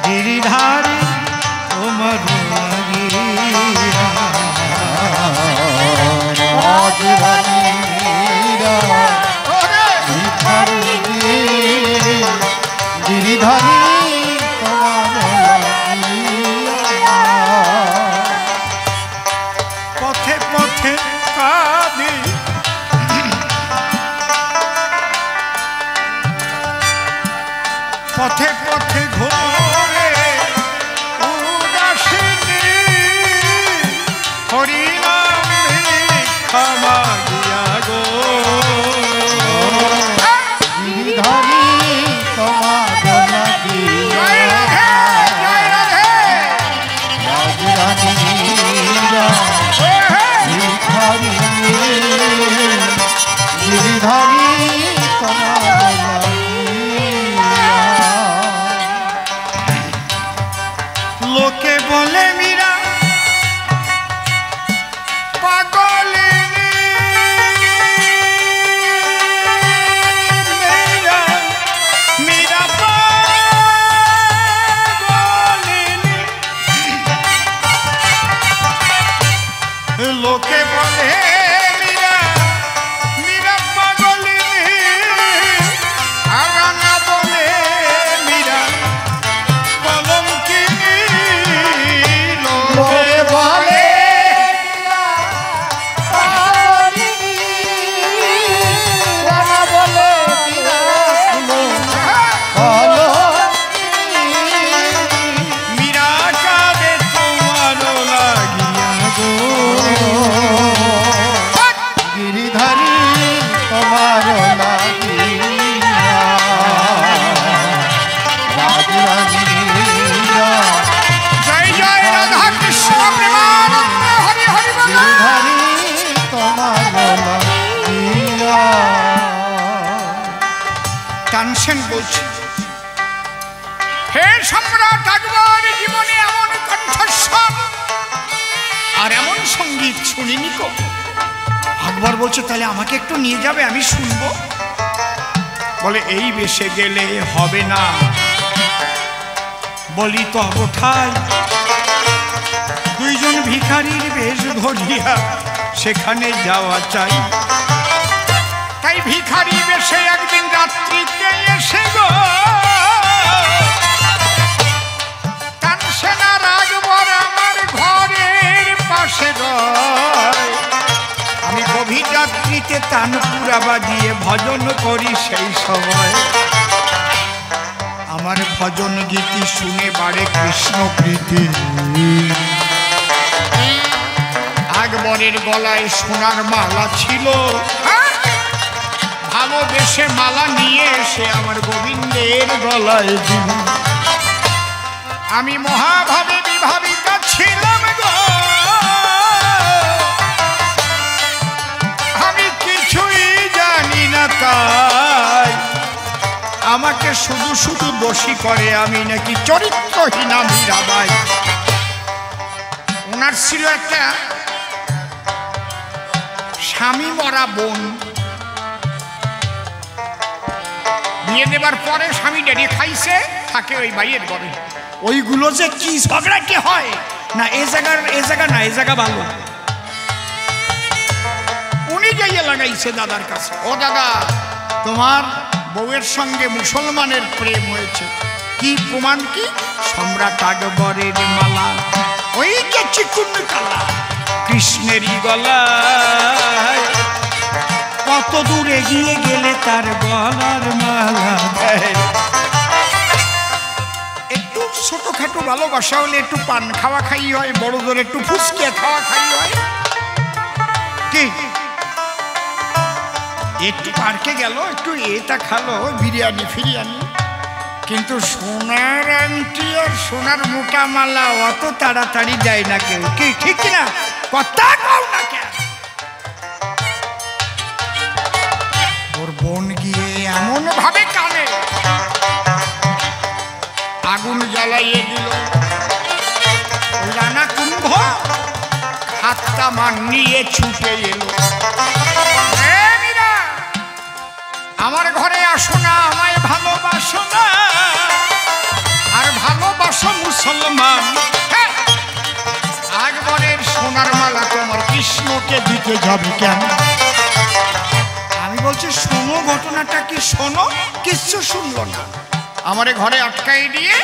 গিরিধারী তোমার রাজরানী মীরা ভিখারিণী গিরিধারী তোমার পথে পথে কাঁদি পথে পথে ঘোরে উদাসিনী হরিনাম ক্ষমা দিয়া গো গিরিধারী তোমার লাগি রাজরানী মীরা ভিখারিণী গিরিধারী তোমার লোকে বলে বলে মীরা, মীরা পাগলিনী, আর রাঙা বলে মীরা কলঙ্কিনী। লোকে বলে মীরা কাঁদে তোমার লাগিয়া গো। গিরিধারী তোমার লাগিয়া রাজরানীরা। জয় জয় রাধা কৃষ্ণ প্রেমানন্দ হরি হরি বল। গিরিধারী তোমার লাগিয়া। তানসেন বলছে, হে সম্রাট আকবর, জীবনে এমন কণ্ঠস্বর আর এমন সঙ্গীত শুনিনি কো। আকবর বলছে, তাহলে আমাকে একটু নিয়ে যাবে, আমি শুনবো। বলে, এই বেশে গেলে হবে না, বলি তো অবঠাই দুইজন ভিখারির বেশ ধরিয়া সেখানে যাওয়া চাই। তাই ভিখারি বেশে একদিন রাত্রিতে এসে গো তানসেন আর আকবর আমার ঘরের পাশে রয়। আমি গভীর রাত্রিতে তানপুরা বাজিয়ে ভজন করি সেই সময়। আমার ভজন গীতি শুনে বাড়ে কৃষ্ণ প্রীতি। আকবরের গলায় সোনার মালা ছিল, ভালোবেসে মালা নিয়ে এসে আমার গোবিন্দের গলায় দিল। আমি মহাভাবে বিভাবিতা ছিলাম গো, আমি কিছুই জানি না, তাই আমাকে শুধু শুধু দোষী করে, আমি নাকি চরিত্রহীনা মীরাবাই। ওনার ছিল একটা স্বামী মরা বোন। বিয়ে দেবার পরে স্বামী ডেড়ে খাইছে, থাকে ওই ভাইয়ের ঘরে। ওইগুলো যে কি ঝগড়াটি হয় না, এ জায়গা না, এ জায়গা ভালো। উনি যাইয়ে লাগাইছে দাদার কাছে, ও দাদা, তোমার বউয়ের সঙ্গে মুসলমানের প্রেম হয়েছে, কি প্রমাণ? কি? সম্রাট আকবরের মালা, ওই যে চিকুন কালা কৃষ্ণেরই গলায়। কত দূর এগিয়ে গেলে তার গলার মালা দেয়। একটু ছোটখাটো ভালোবাসা হলে একটু পান খাওয়া খাই হয়, বড়দের একটু ফুসকিয়া খাওয়া খাই হয়। কি একটু পার্কে গেল, একটু এটা খালো, বিরিয়ানি ফিরিয়ানি। কিন্তু সোনার আংটি আর সোনার মোটা মালা অত তাড়াতাড়ি যায় না কেউ, কি ঠিক না? কথা কও না কেন? ওর বোন গিয়ে এমন ভাবে কানে আগুন জ্বালাইয়ে দিল। রানা কুম্ভ হাতটা মান নিয়ে ছুটে এলো, আমার ঘরে আসো না, আমায় ভালোবাসো না, আর ভালোবাসো মুসলমান। আকবরের সোনার মালা তোমার কৃষ্ণকে দিতে যাবে কেন? আমি বলছি, শোনো ঘটনাটা কি, শোনো। কিচ্ছু শুনলো না, আমারে ঘরে আটকাই দিয়ে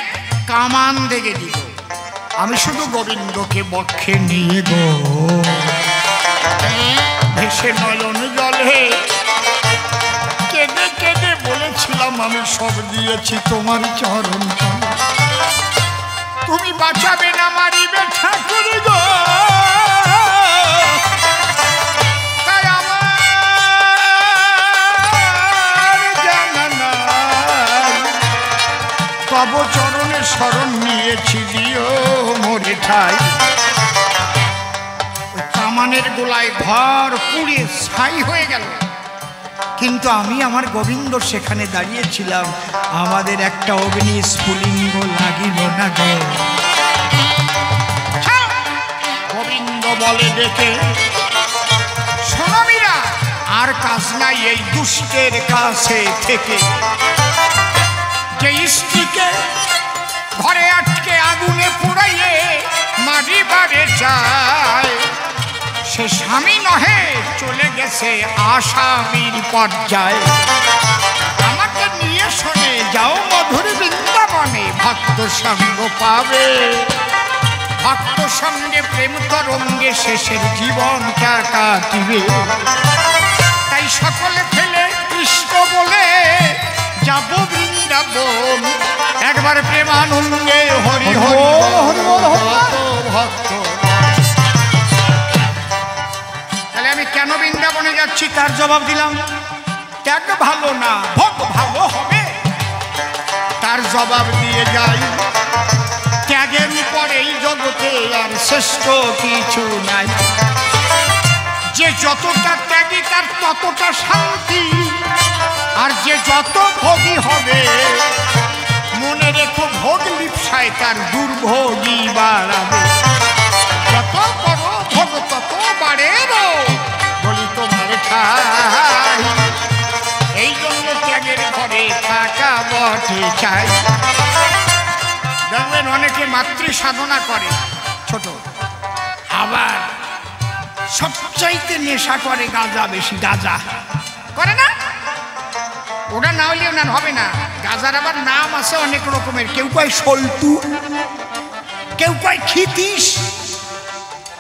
কামান দেখে দিল। আমি শুধু গোবিন্দকে বক্ষে নিয়ে গো ভেসে নয়ন জলে কেঁদে কেঁদে বলেছিলাম, আমি সব দিয়েছি তোমার চরণ, তুমি বাঁচাবে না, মারিবে ঠাকুর গো। তাই আমার জানা নাই, তব চরণে শরণ নিয়েছি, দিও মোরে ঠাই। কামানের গোলায় ঘর পুড়ে ছাই হয়ে গেল, কিন্তু আমি আমার গোবিন্দ সেখানে দাঁড়িয়েছিলাম। আমাদের একটা অগ্নি স্ফুলিঙ্গ লাগিল না গো। গোবিন্দ বলে ডেকে, শোনো মীরা, আর কাজ নাই এই দুষ্টের কাছে থেকে। যে স্ত্রীকে ঘরে আটকে আগুনে পুড়াইয়ে মারিবারে চায়, সে স্বামী নহে, চলে গেছে আসামির পর্যায়ে। আমাকে নিয়ে শোনে যাও মধুর বৃন্দাবনে, ভক্ত সঙ্গ পাবে। ভক্ত সঙ্গে প্রেম তরঙ্গে শেষের জীবনটা কাটিবে। তাই সকলে ফেলে কৃষ্ণ বলে যাব বৃন্দাবন, একবার প্রেমানন্দে হরি হরি ভক্ত। তাহলে আমি কেন বৃন্দাবনে যাচ্ছি তার জবাব দিলাম। ত্যাগ ভালো না, ভোগ ভালো হবে, তার জবাব দিয়ে যাই। ত্যাগের পরে এই জগতে আর শ্রেষ্ঠ কিছু নাই। যে যতটা ত্যাগী তার ততটা শান্তি, আর যে যত ভোগী হবে মনে রেখো ভোগ লিপ্সায় তার দুর্ভোগী বাড়াবে। যত করো ভোগ তত বাড়ে বলি তোমার ঠাই। এই জন্য ত্যাগের ঘরে থাকা বটে চাই। দেখবেন অনেকে মাতৃ সাধনা করে ছোট, আবার সবচাইতে নেশা করে গাঁজা, বেশি গাঁজা করে না। ওটা না হলে ওনার হবে না। গাঁজার আবার নাম আছে অনেক রকমের, কেউ কয় সল্টু, কেউ কয় খিতিস,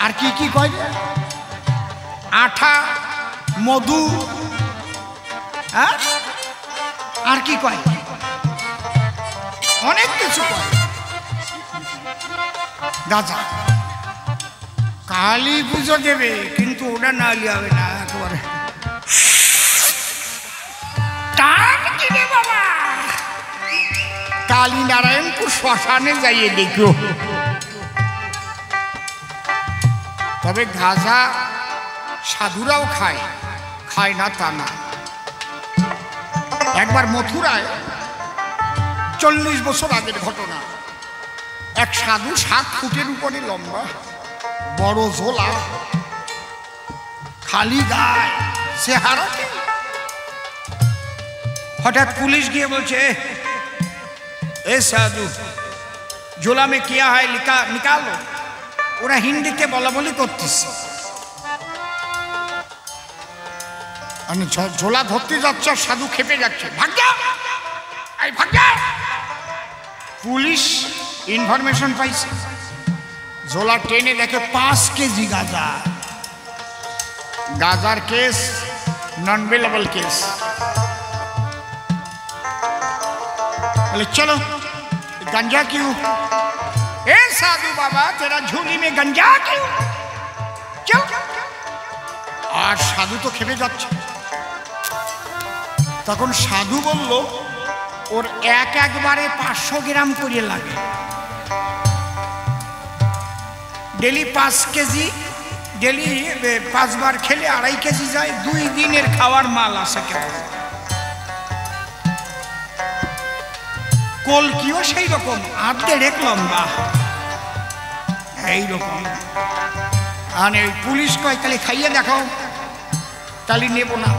আর কি কি কয় আঠা, মধু, হ্যাঁ আর কি কয় অনেক কিছু কয়। গাঁজা কালী পুজো দেবে, কিন্তু ওটা না হলে হবে না। একেবারে বাবা কালী নারায়ণপুর শ্মশানে যাইয়ে দেখো। তবে গাঁজা সাধুরাও খায়, খায় না তা না। একবার মথুরায় 40 বছর আগের ঘটনা, এক সাধু 7 ফুটের উপরে লম্বা, বড় ঝোলা, খালি গায়, চেহারা। হঠাৎ পুলিশ গিয়ে বলছে, এ সাধু ঝোলা মে কিয়া হয় নিকালো। ওরা হিন্দিতে বলা বলি করতেছে, ঝোলা ধরতে যাচ্ছে, সাধু খেপে যাচ্ছে, ভাগ যা, এই ভাগ যা। পুলিশ ইনফরমেশন পাইছে, ঝোলা টেনে দেখে 5 কেজি গাঁজা। গাঁজার কেস নন বেলেবল কেস। बोले चलो गंजा क्यों? ए साधु बाबा तेरा झोली में गंजा क्यों? चल। আর সাধু তো খেপে যাচ্ছে। তখন সাধু বলল, ওর একবারে 500 গ্রাম করে লাগে, ডেলি 5 কেজি, ডেলি 5 বার খেলে 2.5 কেজি যায়, 2 দিনের খাওয়ার মাল আছে। কেমন কলকিও সেই রকম, 1.5 লম্বা এইরকম। আর পুলিশ কয় তাহলে খাইয়ে দেখাও, তাহলে নেব না।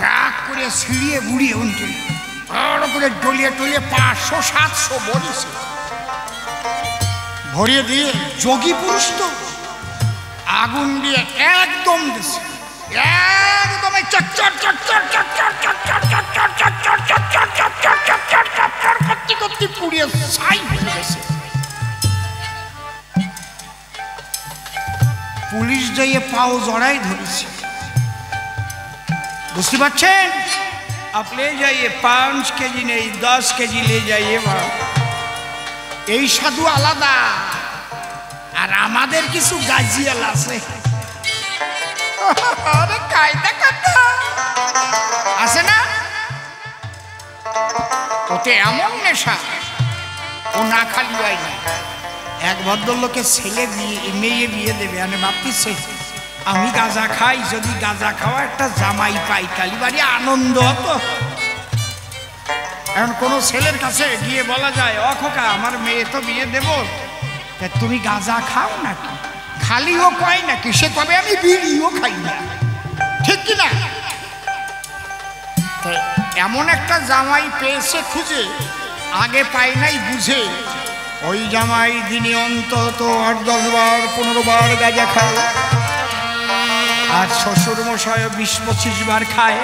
রাগ করে ছিঁড়িয়ে বুড়িয়ে উনতে বড় করে ডলিয়ে টলিয়ে 500-700 বলেছে, ভরিয়ে দিয়ে যোগী পুরুষ তো আগুন দিয়ে একদম দিছে, একদম চটচট চটচট চটচট চটচট চটচট চটচট চটচট চটচট চটচট চটচট করতে করতে পুড়িয়ে ছাই হয়ে গেছে। পুলিশ যাইয়ে পাও জড়াই ধরেছে। বুঝতে পারছেন? आप ले जाइए 5 কেজি नहीं 10 কেজি ले जाइए। এই সাধু আলাদা, আর আমাদের কিছু গাজিয়াল আছে। আরে কায়দা কথা আছে না, ওতে এমন নেশা ও না খালি হয় না। এক ভদ্রলোকের ছেলে মেয়ে বিয়ে দেবে, আমি ভাবতেছি আমি গাঁজা খাই, যদি গাঁজা খাওয়া একটা জামাই পাই তাহলে বাড়ি আনন্দ হতো। এখন কোনো ছেলের কাছে গিয়ে বলা যায়, ও খোকা আমার মেয়ে তো বিয়ে দেব, তুমি গাঁজা খাও নাকি? খালিও কয় নাকি, সে কবে আমি বিড়িও খাই না, ঠিক কিনা? এমন একটা জামাই পেয়েছে খুঁজে, আগে পাই নাই বুঝে। ওই জামাই দিনে অন্তত 8-10 বার 15 বার গাঁজা খায়। আর শ্বশুর মশাই 20-25 বার খায়।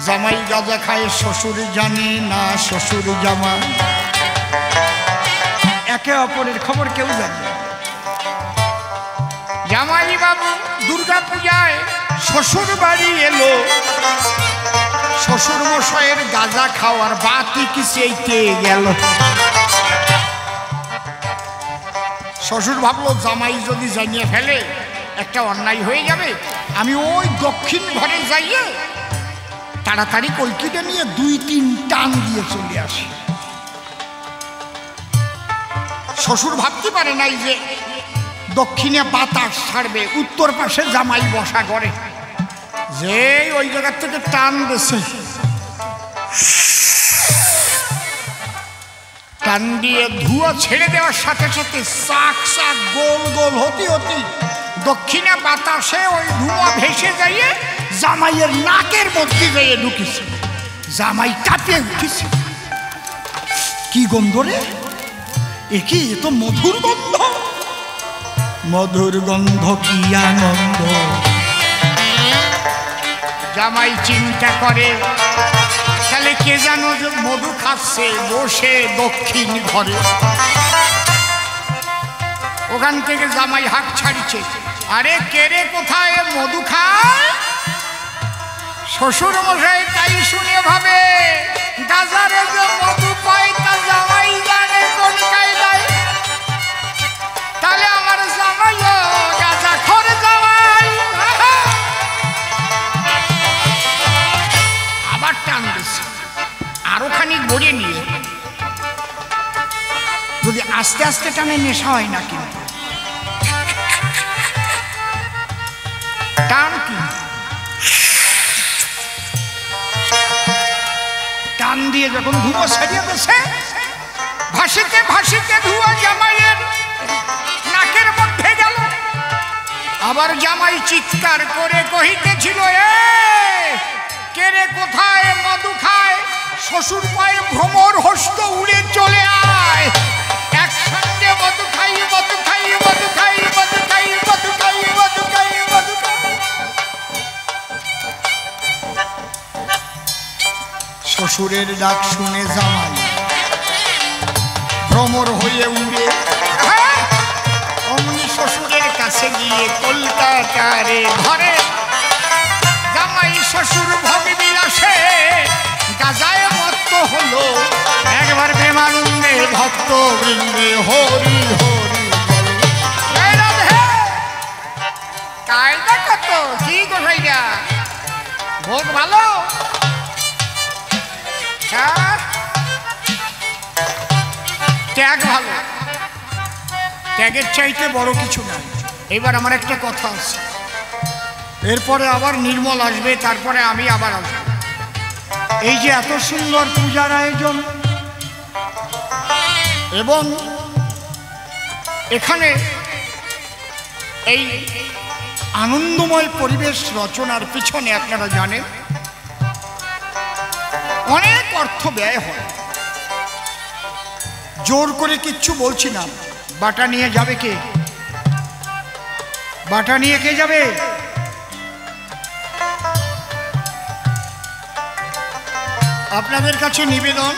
জামাই গাঁজা খায়, শ্বশুর জানে না, শ্বশুর জামাই একে অপরের খবর কেউ জানে না। জামাই বাবু দুর্গা পূজায় শ্বশুর বাড়ি এলো, শ্বশুর মশাইয়ের গাঁজা খাওয়ার বাতি কি সেইতে গেল। শ্বশুর ভাবলো জামাই যদি জানিয়ে ফেলে একটা অন্যায় হয়ে যাবে, আমি ওই দক্ষিণ ঘরে যাইয়ে তাড়াতাড়ি কলকিটা নিয়ে 2-3 টান দিয়ে চলে আসি। শ্বশুর ভাবতে পারে নাই যে দক্ষিণে বাতাস ছাড়বে, উত্তর পাশে জামাই বসা করে, যে ওই জায়গার থেকে টান দিয়েছে, টান দিয়ে ধুয়া ছেড়ে দেওয়ার সাথে সাথে চাক চাক গোল গোল হতে হতে দক্ষিণে বাতাসে ওই ধোঁয়া ভেসে যাইয়ে জামাইয়ের নাকের মধ্যে যাইয়ে ঢুকেছে। জামাই কাঁপিয়ে উঠেছে, কি গন্ধ রে, এ কি, এ তো মধুর গন্ধ, মধুর গন্ধ কি আনন্দ। জামাই চিন্তা করে তাহলে কে জানো যে মধু খাচ্ছে বসে দক্ষিণ ঘরে। ওখান থেকে জামাই হাত ছাড়িছে, আরে কে রে কোথায় মধু খায়? শ্বশুর মশাই তাই শুনে ভাবে গাজারে যে মধু পায় তা জামাই জানে কোন কায়দায়, তাহলে আমার জামাইও গাজা খোর জামাই। আবার টান দিচ্ছে, আরো খানিক ভরে নিয়ে, যদি আস্তে আস্তে টানে নেশা হয় না, কিন্তু টান কি টান দিয়ে যখন ধুয়ো ছাড়িয়ে দিয়েছে, ভাসিতে ভাসিতে ধুয়ো জামাইয়ের নাকের মধ্যে গেল। আবার জামাই চিৎকার করে কহিতেছিল, এ কে রে কোথায় মধু খায়? শ্বশুর পায়ে ভ্রমর হস্ত উড়ে চলে আয়, একসঙ্গে মধু খাই, মধু খাই, মধু খাই, মধু খাই, মধু খাই, মধু খাই, মধু খাই। শ্বশুরের ডাক শুনে জামাই ভ্রমর হয়ে উড়ে অমনি শ্বশুরের কাছে গিয়ে কলকাতারে ঘরে। জামাই শ্বশুর ভোগ বিলাসে গাজায় মত্ত হলো, একবার প্রেমানন্দে ভক্ত বৃন্দে হরি হরি বলো। কায়দা কত কি গোসাইরা, ভোগ ভালো, ত্যাগ ভালো, ত্যাগের চাইতে বড় কিছু না। এবার আমার একটা কথা আছে, এরপরে আবার নির্মল আসবে, তারপরে আমি আবার আসবো। এই যে এত সুন্দর পূজার আয়োজন এবং এখানে এই আনন্দময় পরিবেশ রচনার পিছনে আপনারা জানেন অনেক অর্থ ব্যয় হয়। জোর করে কিচ্ছু বলছি না। বাটা নিয়ে যাবে কে? বাটা নিয়ে কে যাবে? আপনাদের কাছে নিবেদন,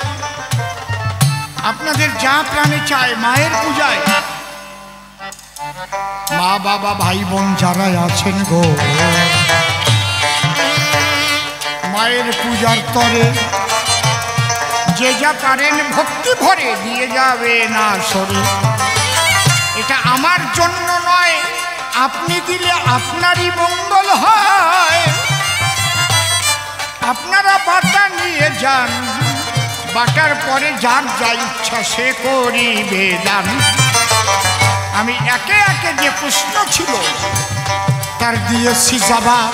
আপনাদের যা প্রাণে চায় মায়ের পূজায়, মা বাবা ভাই বোন যারা আছেন গো, মায়ের পূজার তরে যে যা পারেন ভক্তি ভরে দিয়ে যাবে না সরে। এটা আমার জন্য নয়, আপনি দিলে আপনারই মঙ্গল হয়। আপনারা বাটা নিয়ে যান, বাটার পরে যার যা ইচ্ছা সে করিবে দান। আমি একে একে যে প্রশ্ন ছিল তার দিয়েছি জবাব,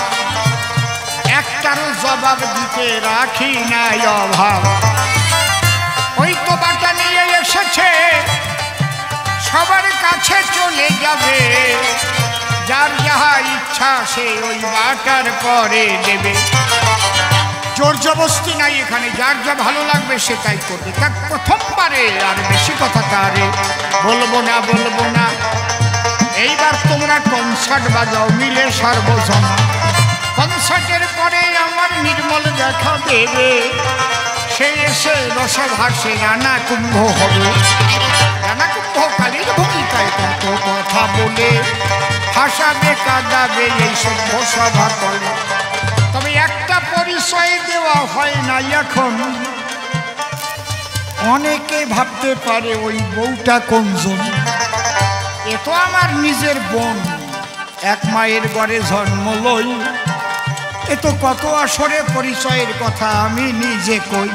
একটারও জবাব দিতে রাখি নাই অভাব। ওই তো বাটা নিয়ে এসেছে, সবার কাছে চলে যাবে, যার যাহা ইচ্ছা সে ওই বাটার পরে দেবে। জোর জবস্তি নাই এখানে, যার যা ভালো লাগবে সে তাই করবে। তার প্রথমবারে আর বেশি কথা তারে বলবো না, বলবো না, এইবার তোমরা কনসার্ট বাজাও মিলে সর্বজনা। কনসার্টের পরে আমার নির্মল দেখা দেবে, সে এসে রসভাসে রানা কুম্ভ হবে। রানা কুম্ভ কালীর ভূমিকায় কত কথা বলে হাসাবে কাঁদাবে এই সভ্য সভা তলে। তবে একটা পরিচয় দেওয়া হয় না এখন, অনেকে ভাবতে পারে ওই বউটা কোনজন। এ তো আমার নিজের বোন, এক মায়ের ঘরে জন্ম লই। এ তো কত আসরে পরিচয়ের কথা আমি নিজে কই।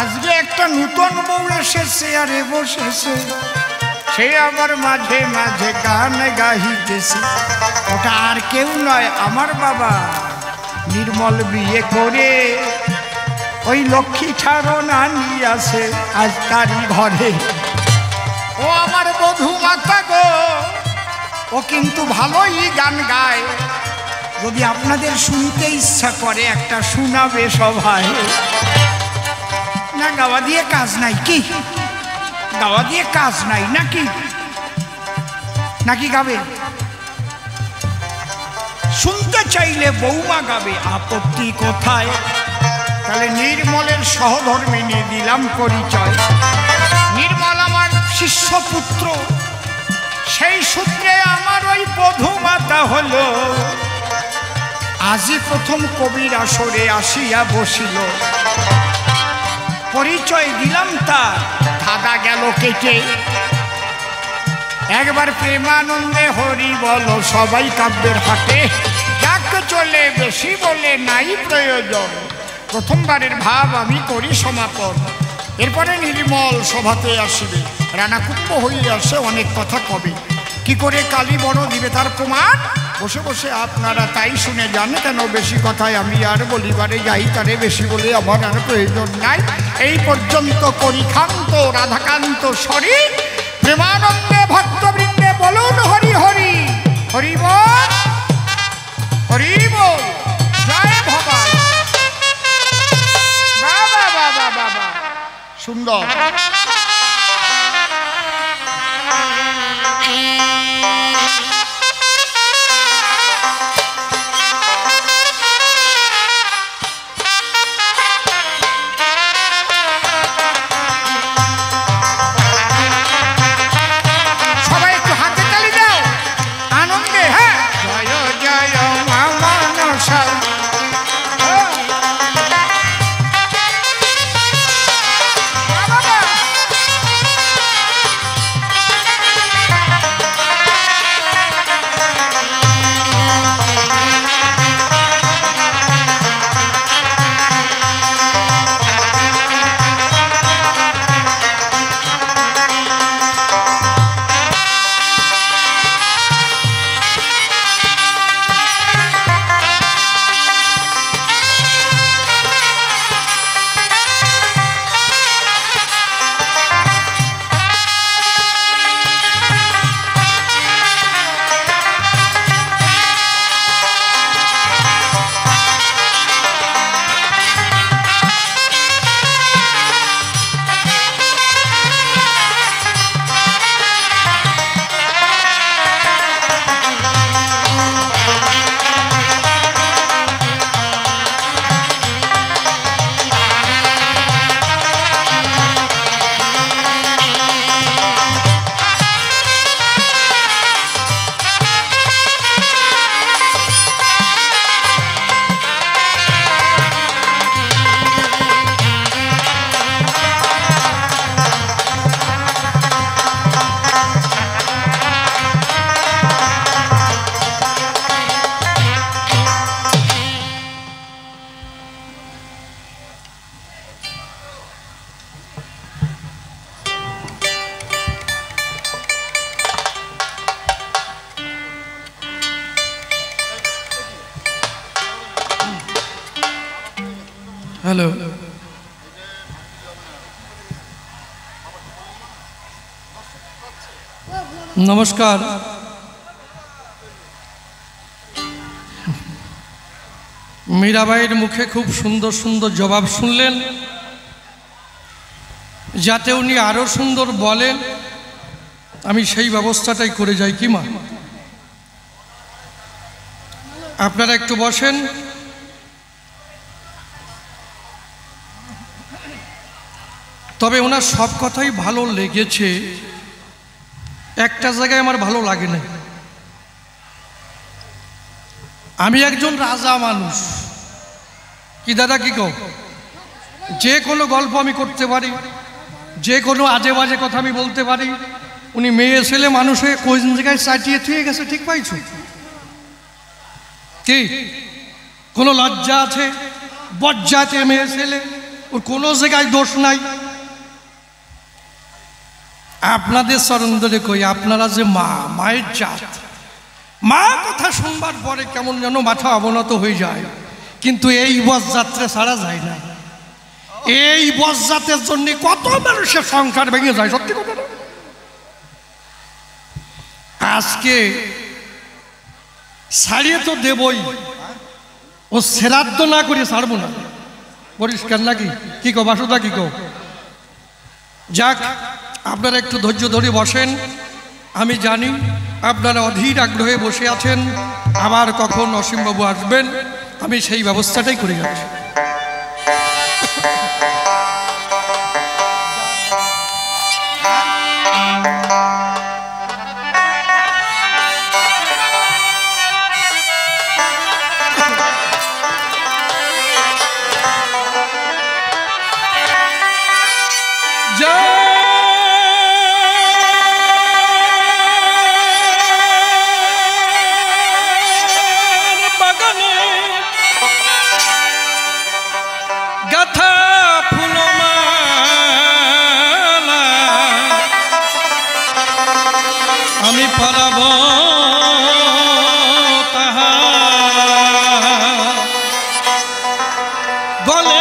আজকে একটা নূতন বউ এসেছে আরে বসেছে, সে আবার মাঝে মাঝে গান গাহিতেছে। ওটা আর কেউ নয়, আমার বাবা নির্মল বিয়ে করে ওই লক্ষ্মী ছাড়ো নানি আছে আজ তারই ঘরে। ও আমার বধূ মাতা গো, ও কিন্তু ভালোই গান গায়। যদি আপনাদের শুনতে ইচ্ছা করে একটা শোনাবে সবাই। না গাওয়া দিয়ে কাজ নাই কি? গাওয়া দিয়ে কাজ নাই নাকি? নাকি গাবে? শুনতে চাইলে বৌমা গাবে, আপত্তি কোথায়? তাহলে নির্মলের সহধর্মিনী দিলাম পরিচয়। নির্মল আমার শিষ্য পুত্র, সেই সূত্রে আমার ওই বধূ মাতা হলো। আজই প্রথম কবির আসরে আসিয়া বসিল, পরিচয় দিলাম তার ধাঁধা গেল কেটে। একবার প্রেমানন্দে হরি বলো সবাই কাব্যের হাটে। যাক চলে বেশি বলে নাই প্রয়োজন, প্রথমবারের ভাব আমি করি সমাপন। এরপরে নির্মল সভাতে আসিবে, রানা কুম্ভ হইয়া আসে অনেক কথা কবে। কি করে কালী বড় দিবে তার প্রমাণ, বসে বসে আপনারা তাই শুনে যান। কেন বেশি কথায় আমি আর বলিবারে যাই, তারে বেশি বলে আমার আর প্রয়োজন নাই। এই পর্যন্ত করি ক্ষান্ত রাধাকান্ত স্বরী, প্রেমানন্দে ভক্তবৃন্দে বলুন হরি হরি। হরি বল, হরি বল, জয় ভবাই। বাবা বাবা বাবা, সুন্দর। হ্যালো, নমস্কার। মীরাবাইয়ের মুখে খুব সুন্দর সুন্দর জবাব শুনলেন, যাতে উনি আরও সুন্দর বলেন আমি সেই ব্যবস্থাটাই করে যাই কি মা। আপনারা একটু বসেন। তবে ওনার সব কথাই ভালো লেগেছে, একটা জায়গায় আমার ভালো লাগে না। আমি একজন রাজা মানুষ, কি দাদা কি কও, যে কোনো গল্প আমি করতে পারি, যে কোনো আজে বাজে কথা আমি বলতে পারি। উনি মেয়ে ছেলে মানুষে কোন জায়গায় চাটিয়ে থুয়ে গেছে, ঠিক পাইছো কি? কোনো লজ্জা আছে? বজ্জাতে মেয়ে ছেলে, ওর কোনো জায়গায় দোষ নাই। আপনাদের চরণ ধরে কই, আপনারা যে মা, মায়ের জাত, মা কথা শুনবার পরে কেমন যেন মাথা অবনত হয়ে যায়, কিন্তু এই বজ্জাত্রে ছাড়া যায় না। এই বজ্জাতের জন্য কত মানুষের সংসার ভেঙে যায়, সত্যি কথা না? আজকে ছাড়িয়ে তো দেবই, ও শ্রাদ্ধ না করে ছাড়বো না, পরিষ্কার নাকি? কি কো বাসুদা, কি কো? যাক, আপনারা একটু ধৈর্য ধরে বসেন। আমি জানি আপনারা অধীর আগ্রহে বসে আছেন, আবার কখন অসীমবাবু আসবেন, আমি সেই ব্যবস্থাটাই করে যাচ্ছি। আমি পরাব তাহা বলে,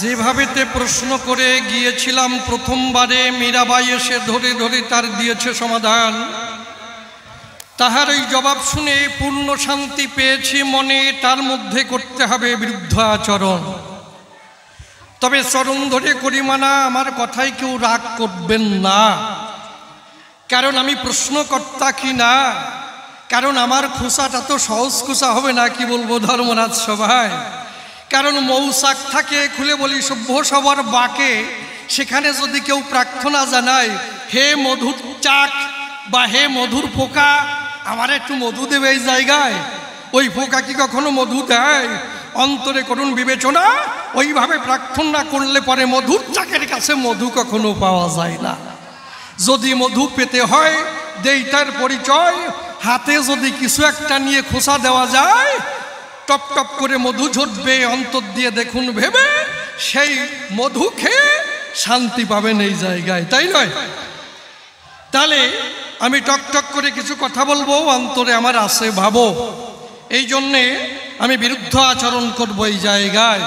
যেভাবেতে প্রশ্ন করে গিয়েছিলাম প্রথমবারে, মীরাবাই এসে ধরে ধরে তার দিয়েছে সমাধান। তাহার এই জবাব শুনে পূর্ণ শান্তি পেয়েছি মনে। তার মধ্যে করতে হবে বিরুদ্ধ আচরণ। তবে চরণ ধরে করি মানা, আমার কথায় কেউ রাগ করবেন না, কারণ আমি প্রশ্নকর্তা কি না, কারণ আমার খোঁচাটা তো সহজ খোঁচা হবে না, কি বলবো ধর্মরাজ সভায়। কারণ মৌচাক থাকে, খুলে বলি সভ্য সবার বাকে, সেখানে যদি কেউ প্রার্থনা জানায়, হে মধুর চাক বা হে মধুর পোকা, আমার একটু মধু দেবে এই জায়গায়, ওই পোকা কি কখনো মধু দেয়? অন্তরে করুন বিবেচনা, ওইভাবে প্রার্থনা করলে পরে মধুর চাকের কাছে মধু কখনো পাওয়া যায় না। যদি মধু পেতে হয় দেইটার পরিচয়, হাতে যদি কিছু একটা নিয়ে খোসা দেওয়া যায়, টপ টপ করে মধু ঝরবে, অন্তর দিয়ে দেখুন ভেবে, সেই মধু খেয়ে শান্তি পাবেন এই জায়গায়, তাই নয়? তাহলে আমি টক টক করে কিছু কথা বলবো, অন্তরে আমার আছে ভাবো, এই জন্যে আমি বিরুদ্ধ আচরণ করব এই জায়গায়।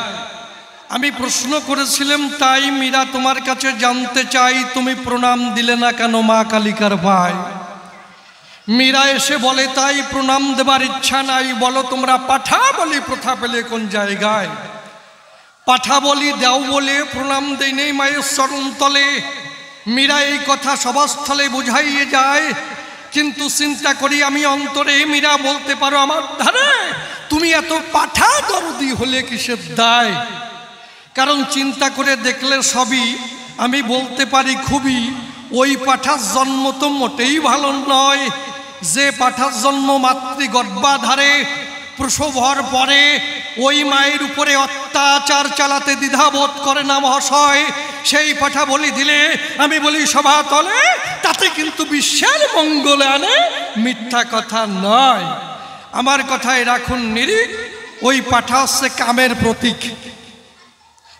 আমি প্রশ্ন করেছিলাম, তাই মীরা তোমার কাছে জানতে চাই, তুমি প্রণাম দিলে না কেন মা কালিকার ভাই? মীরা এসে বলে, তাই প্রণাম দেবার ইচ্ছা নাই, বলো তোমরা পাঠা বলি প্রথা পেলে কোন জায়গায়? পাঠা বলি দাও বলে প্রণাম দেই নেই মায়ের চরণ তলে। মীরা এই কথা সভাস্থলে বুঝাইয়ে যায়, কিন্তু চিন্তা করি আমি অন্তরে, মীরা বলতে পারো আমার ধারে, তুমি এত পাঠা দরদি হলে কিসের দায়? কারণ চিন্তা করে দেখলে সবই আমি বলতে পারি খুবই, ওই পাঠার জন্ম তো মোটেই ভালো নয়, যে পাঠার জন্ম মাতৃগর্ভাধারে, প্রসব হওয়ার পরে ওই মায়ের উপরে অত্যাচার চালাতে দ্বিধাবোধ করে না মহাশয়, সেই পাঠা বলি দিলে আমি বলি সভা তলে, তাতে কিন্তু বিশ্বের মঙ্গল আনে, মিথ্যা কথা নয়। আমার কথায় রাখুন নিরিখ, ওই পাঠা হচ্ছে কামের প্রতীক,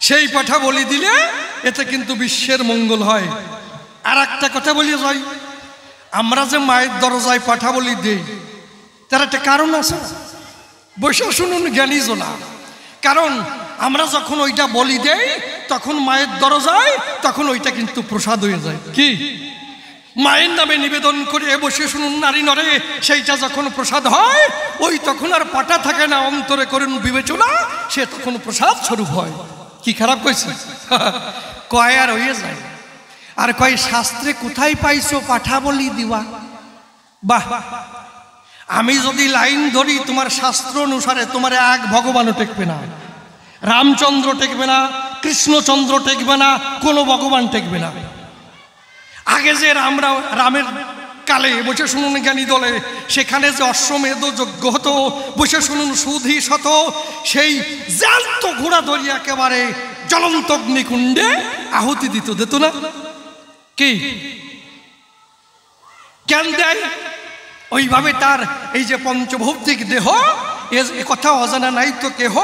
সেই পাঠা বলি দিলে এতে কিন্তু বিশ্বের মঙ্গল হয়। আর একটা কথা বলি যাই, আমরা যে মায়ের দরজায় পাঠা বলি দেই, তার একটা কারণ আছে, বসে শুনুন জ্ঞানী জোলা। কারণ আমরা যখন ওইটা বলি দেই তখন মায়ের দরজায়, তখন ওইটা কিন্তু প্রসাদ হয়ে যায়। কি মায়ের নামে নিবেদন করে বসে শুনুন নারী নরে, সেইটা যখন প্রসাদ হয় ওই তখন আর পাটা থাকে না, অন্তরে করুন বিবেচনা, সে তখন প্রসাদ স্বরূপ হয়। কি খারাপ কইছে? কয় আর হয়ে যায়। আর কয় শাস্ত্রে কোথায় পাইছো পাঠা বলি দিবা। বাহ, আমি যদি লাইন ধরি তোমার শাস্ত্র অনুসারে তোমার এক ভগবানও টেকবে না, রামচন্দ্র টেকবে না, কৃষ্ণচন্দ্র টেকবে না, কোনো ভগবান টেকবে না। আগে যে রামের কালে বসে শুনুন জ্ঞানী দলে, সেখানে যে অশ্বমেধ যজ্ঞ হতো, বসে শুনুন সুধী শত, সেই জ্যান্ত ঘোড়া ধরিয়া একেবারে জ্বলন্ত অগ্নিকুণ্ডে আহুতি দিত না? কি কেন দেয়? ওইভাবে তার এই যে পঞ্চভৌতিক দেহ, এ কথা অজানা নাই তো কেহ,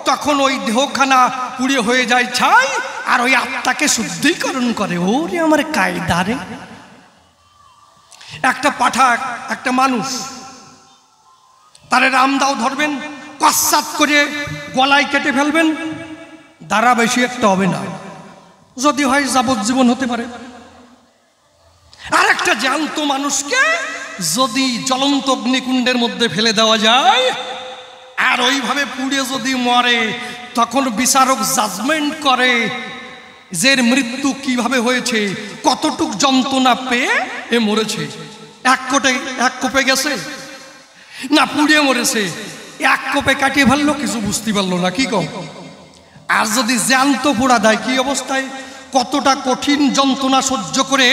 তখন ওই দেহখানা পুড়ে হয়ে যায় ছাই, আর ওই আত্মাকে শুদ্ধিকরণ করে। ওরে আমার কায়দারে, একটা পাঠা, একটা মানুষ, তারে রামদাও ধরবেন, কচ্ছাৎ করে গলায় কেটে ফেলবেন, দ্বারা বেশি একটা হবে না, যদি হয় যাবজ্জীবন হতে পারে। আর একটা জ্যান্ত মানুষকে যদি জ্বলন্ত অগ্নিকুণ্ডের মধ্যে ফেলে দেওয়া যায় আর ওইভাবে পুড়ে যদি মরে, তখন বিচারক জাজমেন্ট করে যে মৃত্যু কিভাবে হয়েছে, কতটুক যন্ত্রণা পেয়ে এ মরেছে। এক কোপে গেছে না পুড়ে মরেছে, এক কোপে কাটিয়ে ফেললো, কিছু বুঝতে পারলো না। কি কম? আর যদি জ্যান্ত পোড়া দেয়, কি অবস্থায়, কতটা কঠিন যন্ত্রণা সহ্য করে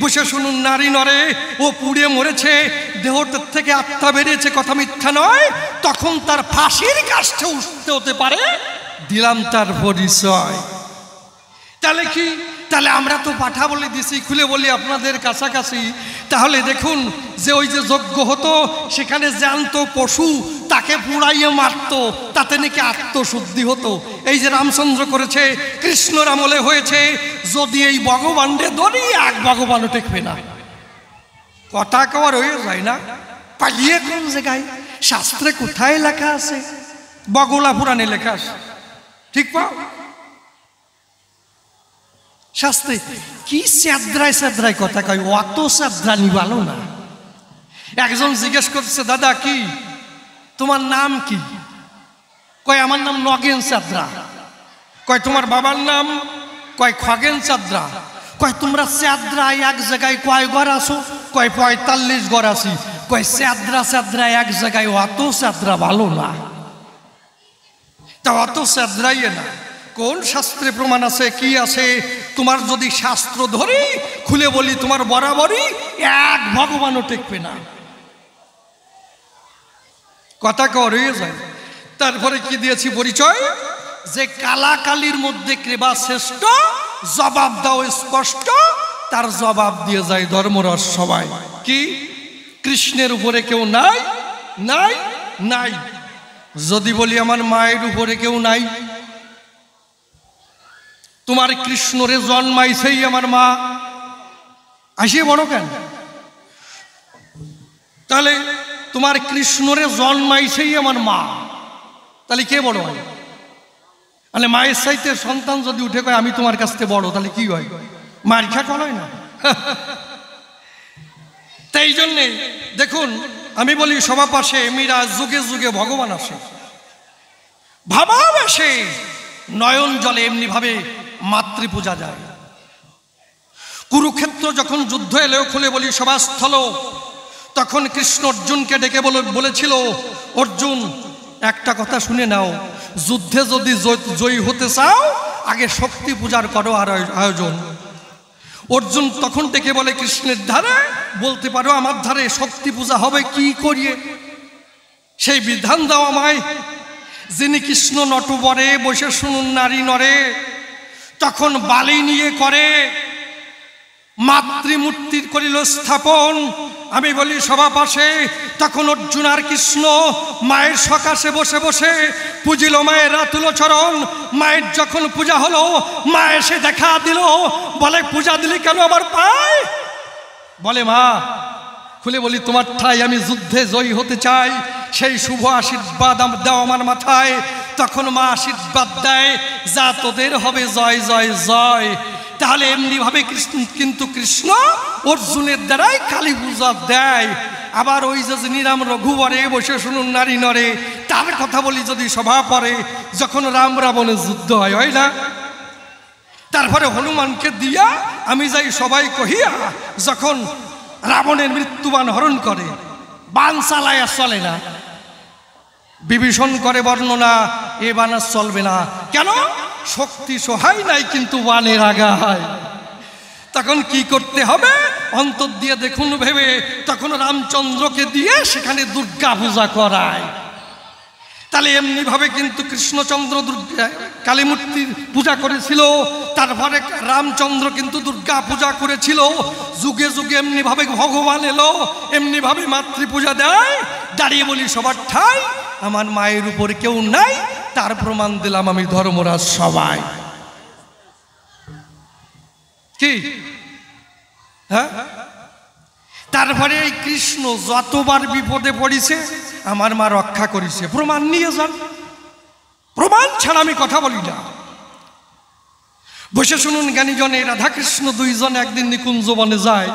বসে শুনুন নারী নরে, ও পুড়ে মরেছে, দেহটার থেকে আত্মা বেরিয়েছে, কথা মিথ্যা নয়, তখন তার ফাঁসির কাছে উঠতে হতে পারে। দিলাম তার পরিচয়। তাহলে কি? তাহলে আমরা তো পাঠা বলে দিছি, খুলে বলি আপনাদের কাছাকাছি। তাহলে দেখুন যে ওই যে যজ্ঞ হতো, সেখানে জ্যান্ত পশু তাকে পুড়াইয়ে মারতো, তাতে নাকি আত্মশুদ্ধি হতো। এই যে রামচন্দ্র করেছে, কৃষ্ণর আমলে হয়েছে। যদি এই ভগবানরে ধরি, এক ভগবানও টেকবে না। কথা কওয়ার হয়ে যায় না? পালিয়ে কোন জায়গায়? শাস্ত্রে কোথায় লেখা আছে? বগলা পুরাণে লেখা আছে, ঠিক পাও? শাস্ত্রে কি স্যাদ্রায় কথা কয়, অত স্যাদ্রা নিবালো না। একজন জিজ্ঞেস করছে, দাদা কি তোমার নাম কি? কয় আমার নাম নগেন চাদ্রা। কয় তোমার বাবার নাম? কয় খগেন চাদ্রা। কয় তোমরা চাদ্রায় এক জায়গায় কয় ঘর আছো? কয় 45 ঘর আছি। কয় চাদ্রা এক জায়গায়, অত চাদ্রা ভালো না। তা অত চাদ্রাই না, কোন শাস্ত্রে প্রমাণ আছে? কি আছে? তোমার যদি শাস্ত্র ধরি, খুলে বলি, তোমার বরাবরই এক ভগবানও টেকবে না। কথা রয়ে যায়। তারপরে কি দিয়েছি পরিচয়? যে কালাকালির মধ্যে কৃপা শ্রেষ্ঠ, জবাব দাও স্পষ্ট, তার জবাব দিয়ে যায় ধর্মরস সবাই। কি কৃষ্ণের উপরে কেউ নাই? নাই নাই। যদি বলি আমার মায়ের উপরে কেউ নাই, তোমার কৃষ্ণরে জন্মাইছেই আমার মা, আসিয়ে বড় কেন? তাহলে তোমার কৃষ্ণরে জন্মাইছেই আমার মা, তাহলে কে বড় হয়? মানে মায়ের চাইতে সন্তান যদি উঠে কয় আমি তোমার কাছ থেকে বড়, তাহলে কি হয়? মার খা হয় না? তাই জন্যে দেখুন, আমি বলি সবার পাশে মীরা যুগে যুগে ভগবান আসে, ভাবাবেশে নয়ন জলে এমনি ভাবে মাতৃপূজা যায়। কুরুক্ষেত্র যখন যুদ্ধ এলেও খুলে বলি সভাস্থল, তখন কৃষ্ণ অর্জুনকে ডেকে বলেছিল, অর্জুন একটা কথা শুনে নাও, যুদ্ধে যদি জয়ী হতে চাও আগে শক্তি পূজার করো আয়োজন। অর্জুন তখন ডেকে বলে কৃষ্ণের ধারে, বলতে পারো আমার ধারে শক্তি পূজা হবে কি করিয়ে? সেই বিধান দাও আমায়। যিনি কৃষ্ণ নটবরে বসে শুনুন নারী নরে, তখন বালি নিয়ে করে মাতৃমূর্তির করিল স্থাপন। আমি বলি সভা পাশে, তখন অর্জুন আর কৃষ্ণ মায়ের সকাশে বসে বসে পুজিল মায়ের রাতুল চরণ। মায়ের যখন পূজা হলো, মা এসে দেখা দিল, বলে পূজা দিলি কেন আমার পায়? বলে মা খুলে বলি, তোমার ঠাই আমি যুদ্ধে জয়ী হতে চাই, সেই শুভ আশীর্বাদ দাও আমার মাথায়। তখন মা আশীর্বাদ দেয়, যা তোদের হবে জয় জয় জয়। তাহলে এমনিভাবে কিন্তু কৃষ্ণ অর্জুনের দ্বারাই কালী পূজা দেয়। আবার ওই যে নিরাম রঘুবরে বসে শুনুন নারী নরে, তার কথা বলি যদি সভা পড়ে, যখন রাম রাবণের যুদ্ধ হয় না, তারপরে হনুমানকে দিয়া আমি যাই সবাই কহিয়া, যখন রাবণের মৃত্যুবান হরণ করে, বান চালায়া চলে না, বিভীষণ করে বর্ণনা, এ বান আর চলবে না। কেন? শক্তি সহায় নাই, কিন্তু বানের আগায়। তখন কি করতে হবে? অন্তর দিয়ে দেখুন ভেবে, তখন রামচন্দ্রকে দিয়ে সেখানে দুর্গা পূজা করায়। তাহলে এমনিভাবে কিন্তু কৃষ্ণচন্দ্র দুর্গা কালী মূর্তির পূজা করেছিল, তারপরে রামচন্দ্র কিন্তু দুর্গা পূজা করেছিল। যুগে যুগে এমনিভাবে ভগবান এলো, এমনিভাবে মাতৃপূজা দেয়। দাঁড়িয়ে বলি সবার ঠাই আমার মায়ের উপর কেউ নাই, তার প্রমাণ দিলাম আমি ধর্মরাজ সবাই। কি হ্যাঁ? তারপরে এই কৃষ্ণ যতবার বিপদে পড়েছে আমার মা রক্ষা করেছে। প্রমাণ নিয়ে যান, প্রমাণ ছাড়া আমি কথা বলি না। বসে শুনুন জ্ঞানীজনে, রাধাকৃষ্ণ দুইজন একদিন নিকুঞ্জ বনে যায়।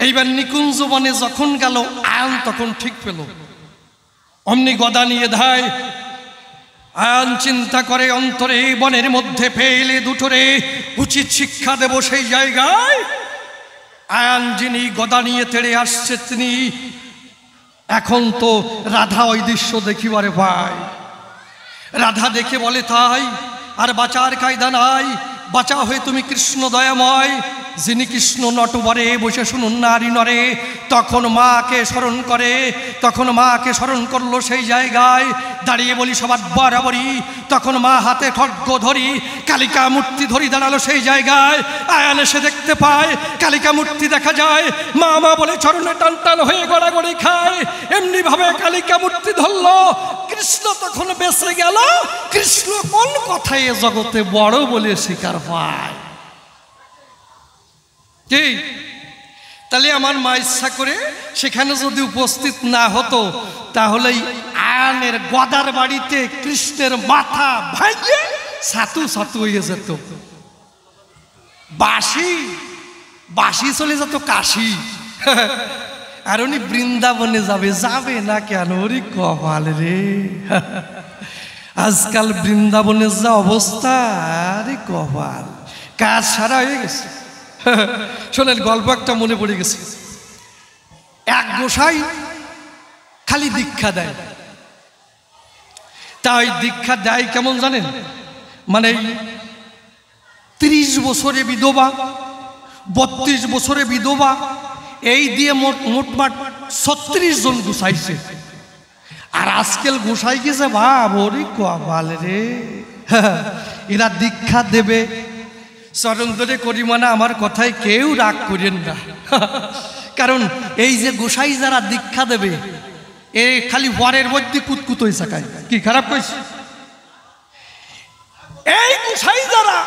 এইবার নিকুঞ্জ বনে যখন গেল, আয়ন তখন ঠিক পেল। অমনি গদা নিয়ে ধায়। আয়ন চিন্তা করে অন্তরে, বনের মধ্যে ফেলে দুটোরে উচিত শিক্ষা দেব সেই জায়গায়। আয়ান যিনি গদা নিয়ে তেড়ে আসছে, তিনি এখন তো রাধা ওই দৃশ্য দেখিবারে পায়। রাধা দেখে বলে, তাই আর বাঁচার কায়দা নাই, বাঁচা হয়ে তুমি কৃষ্ণ দয়াময়। যিনি কৃষ্ণ নটবরে বসে শুনুন নারী নরে, তখন মাকে স্মরণ করে, তখন মাকে স্মরণ করলো সেই জায়গায়। দাঁড়িয়ে বলি সবার বরাবরই, তখন মা হাতে খড়গ ধরি, কালিকা মূর্তি ধরি দাঁড়ালো সেই জায়গায়। আয়ান এসে দেখতে পায় কালিকা মূর্তি দেখা যায়। মা মা বলে চরণে টান টান হয়ে গড়াগড়ি খায়। এমনি ভাবে কালিকা মূর্তি ধরলো। কৃষ্ণ তখন বেঁচে গেল। কৃষ্ণ কোন কথায় এ জগতে বড় বলে স্বীকার পায়? কি? তাহলে আমার মা ইচ্ছা করে সেখানে যদি উপস্থিত না হতো, তাহলে আয়নের গদার বাড়িতে কৃষ্ণের মাথা ভাঙিয়ে ছাতু ছাতু হয়ে যেত। বাসি বাসি চলে যেত কাশি। আর উনি বৃন্দাবনে যাবে না কেন? ওরে কপাল রে, আজকাল বৃন্দাবনের যা অবস্থা, আরে কপাল, কাজ সারা হয়ে গেছে। শোনেন, গল্প একটা মনে পড়ে গেছে। এক গোসাই খালি দীক্ষা দেয়। তাই দীক্ষা দেয় কেমন জানেন? মানে 30 বছরে বিধবা, 32 বছরে বিধবা, এই দিয়ে মোটমাট 36 জন গোসাইছে। আর আজকাল গোসাই গেছে ভাব, ওরে কপাল রে, এরা দীক্ষা দেবে। চরণ ধরে করি মানে আমার কথায় কেউ রাগ করেন না। কারণ এই যে গোসাই যারা দীক্ষা দেবে, এ খালি ওয়ারের মধ্যে কুতকুত হয়ে থাকায়। কি খারাপ কইছে? এই গোসাই যারা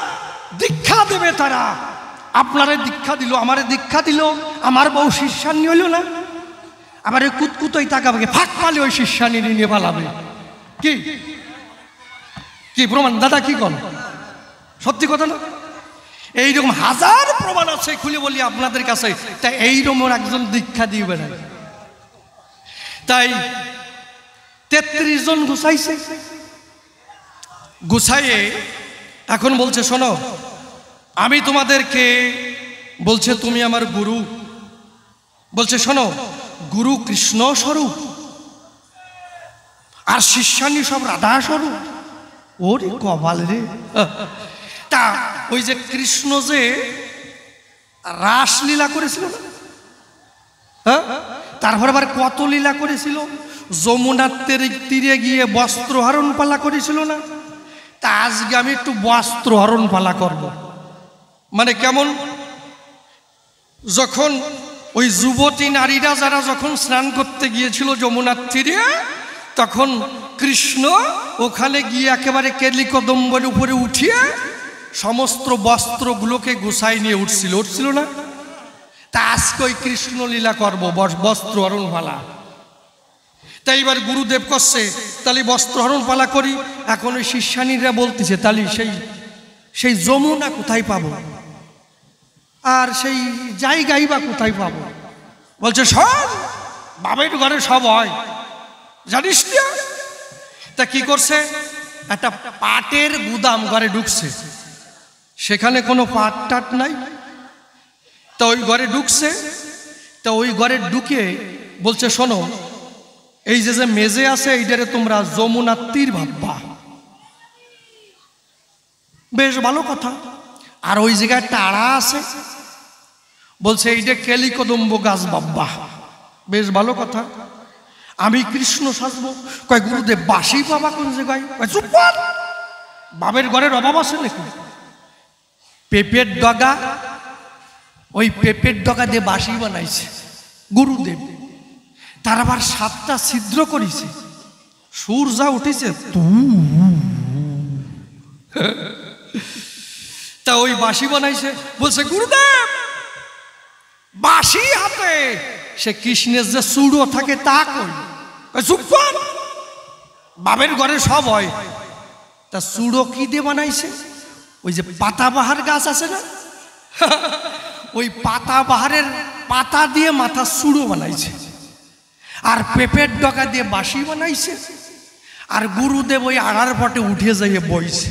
দীক্ষা দেবে, তারা আপনারে দীক্ষা দিল, আমারে দীক্ষা দিল, আমার বউ শিষ্যানি হইল না, আবার ওই কুতকুতই তাকাবে, ফাঁক পালে ওই শিষ্যানি নিয়ে পালাবে। কি কি প্রমাণ দাদা? কি কন? সত্যি কথা না? এইরকম হাজার প্রমাণ আছে, খুলে বলি আপনাদের কাছে। তাই এইরকম একজন দীক্ষা দিবে না। তাই 33 জন গুছাইছে। গুছাইয়ে এখন বলছে, শোনো, আমি তোমাদেরকে, বলছে তুমি আমার গুরু, বলছে শোনো, গুরু কৃষ্ণ স্বরূপ আর শিষ্যানি সব রাধা স্বরূপ। ওরে কপাল রে। তা ওই যে কৃষ্ণ যে রাসলীলা করেছিল না, হ্যাঁ, তারপর আবার কত লীলা করেছিল, যমুনার তীরে গিয়ে বস্ত্র হরণ পালা করেছিল না। তা আজকে আমি একটু বস্ত্র হরণ পালা করব। মানে কেমন? যখন ওই যুবতী নারীরা যারা যখন স্নান করতে গিয়েছিল যমুনার তীরে, তখন কৃষ্ণ ওখানে গিয়ে একেবারে কেলি কদম্বের উপরে উঠিয়ে সমস্ত বস্ত্রগুলোকে গুছাই নিয়ে উঠছিল না? তা আজকে ওই কৃষ্ণলীলা করবো, বস্ত্র হরণ পালা। তাই এবার গুরুদেব করছে তাহলে বস্ত্র হরণ পালা করি। এখন ওই শিষ্যানীরা বলতেছে তাহলে সেই যমুনা কোথায় পাবো, আর সেই জায়গাই বা কোথায় পাবো? বলছে সব বাবের ঘরে সব হয়, জানিস না? তা কি করছে, একটা পাটের গুদাম ঘরে ঢুকছে, সেখানে কোনো পাট টাট নাই। তা ওই ঘরে ঢুকছে, তা ওই ঘরে ঢুকে বলছে শোনো, এই যে মেজে আছে এইটারে তোমরা যমুনার তীর ভাববা। বেশ ভালো কথা। আর ওই জায়গায় টাড়া আছে, বলছে এইটা কেলিকদম্ব গাছ ভাববা। বেশ ভালো কথা। আমি কৃষ্ণ সাজবো। কয় গুরুদেব বাসি বাবা কোন জায়গায়? চুপ কর, বাবের ঘরের অভাব আছে নাকি? পেঁপের ডগা, ওই পেঁপের ডগা দিয়ে বাসি বানাইছে গুরুদেব। তার আবার 7টা ছিদ্র করেছে, সুর যা উঠেছে। তা ওই বাঁশি বানাইছে। বলছে গুরুদেব বাঁশি হাতে সে কৃষ্ণের যে চূড়ো থাকে তা কই? চুপ কর, বাবের ঘরে সব হয়। তা চূড়ো কি দিয়ে বানাইছে? ওই যে পাতাবাহার গাছ আছে না, ওই পাতাবাহারের পাতা দিয়ে মাথা চূড়ো বানাইছে, আর পেঁপের ডগা দিয়ে বাঁশি বানাইছে। আর গুরুদেব ওই আড়ার পটে উঠে যাইয়ে বইছে।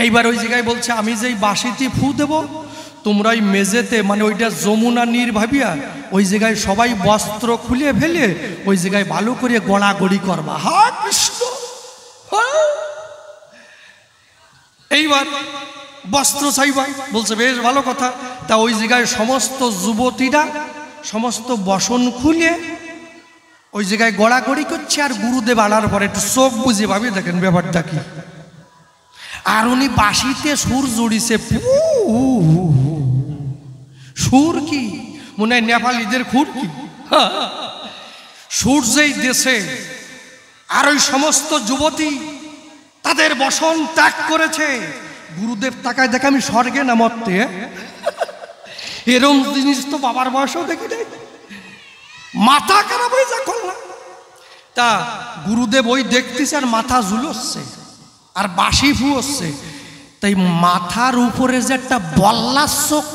এইবার ওই জায়গায় বলছে আমি যেই বাঁশিতে ফু দেব, তোমরা ওই মেজেতে, মানে ওইটা যমুনা নীর ভাবিয়া ওই জায়গায় সবাই বস্ত্র খুলে ফেলে ওই জায়গায় ভালো করে গড়াগড়ি করবা। হা কৃষ্ণ। এইবার বস্ত্র চাইবা। বলছে বেশ ভালো কথা। তা ওই জায়গায় সমস্ত যুবতীরা সমস্ত বসন খুলে ওই জায়গায় গড়াগড়ি করছে। আর গুরুদেব আনার পরে একটু চোখ বুঝে ভাবি দেখেন ব্যাপারটা কি। আর উনি বাঁশিতে সুর জড়িছে। সুর কি মনে হয় নেপালিদের খুর কি, সুর যেই দেশে। আর ওই সমস্ত যুবতী তাদের বসন ত্যাগ করেছে। গুরুদেব তাকায় দেখে আমি স্বর্গে না মর্তে, এরম জিনিস তো বাবার বয়সও দেখি নাই। মাথা খারাপ হয়ে যা করলাম। তা গুরুদেব ওই দেখতেছে আর মাথা ঝুলোচ্ছে আর বাঁশি ফুয়োচ্ছে। তাই মাথার উপরে যে একটা বল্লার চোখ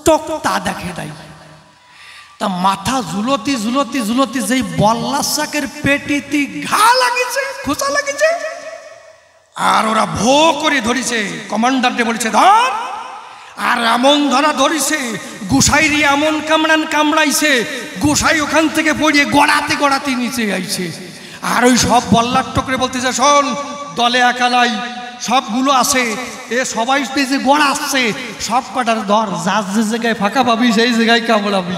টক তা দেখে নাই। তা মাথা ঝুলতি ঝুলতি ঝুলতি যেই বল্লার শাকের পেটিতে ঘা লাগিছে, খোঁচা লাগিছে। আর ওরা ভো করে ধরিছে। কমান্ডারকে বলেছে ধর। আর এমন ধরা ধরিছে, গোসাইরি এমন কামড়াইছে, গোসাই ওখান থেকে পড়িয়ে গড়াতে গড়াতে নিচে আইছে। আর ওই সব বল্লার টকরে বলতেছে শোন, দলে একা নাই, সবগুলো আছে, এ সবাই যে গড়া আসছে সব কটার ধর, যার যে জায়গায় ফাঁকা পাবি সেই জায়গায় কামড়াবি।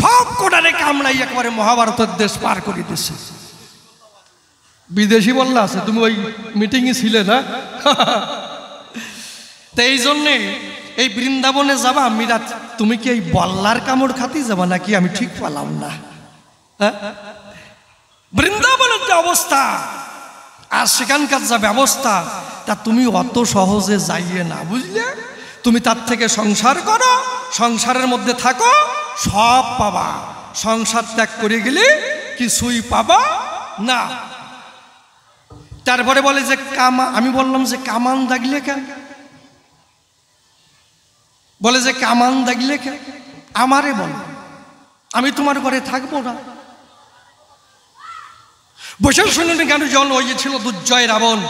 সব কটারে কামড়াই একেবারে মহাভারতের দেশ পার করে দিচ্ছে। বিদেশি বল্লা আছে, তুমি ওই মিটিংয়ে ছিলে না? তো এই জন্যে এই বৃন্দাবনে যাবা মীরা, তুমি কি এই বল্লার কামড় খাতে যাবা নাকি? আমি ঠিক পেলাম না। বৃন্দাবনের যে অবস্থা আর সেখানকার যা ব্যবস্থা, তা তুমি অত সহজে যাইয়ে না, বুঝলে? তুমি তার থেকে সংসার করো, সংসারের মধ্যে থাকো, সব পাবা। সংসার ত্যাগ করে গেলে কিছুই পাবা না। তারপরে বলে যে আমি বললাম যে কামান দাগলে কেন? বলে যে কামান দাগলে কেন? আমারে বলো, আমি তোমার ঘরে থাকবো না। বসে শুনুন কেন জল হয়েছিল দুর্জয় রাবণ।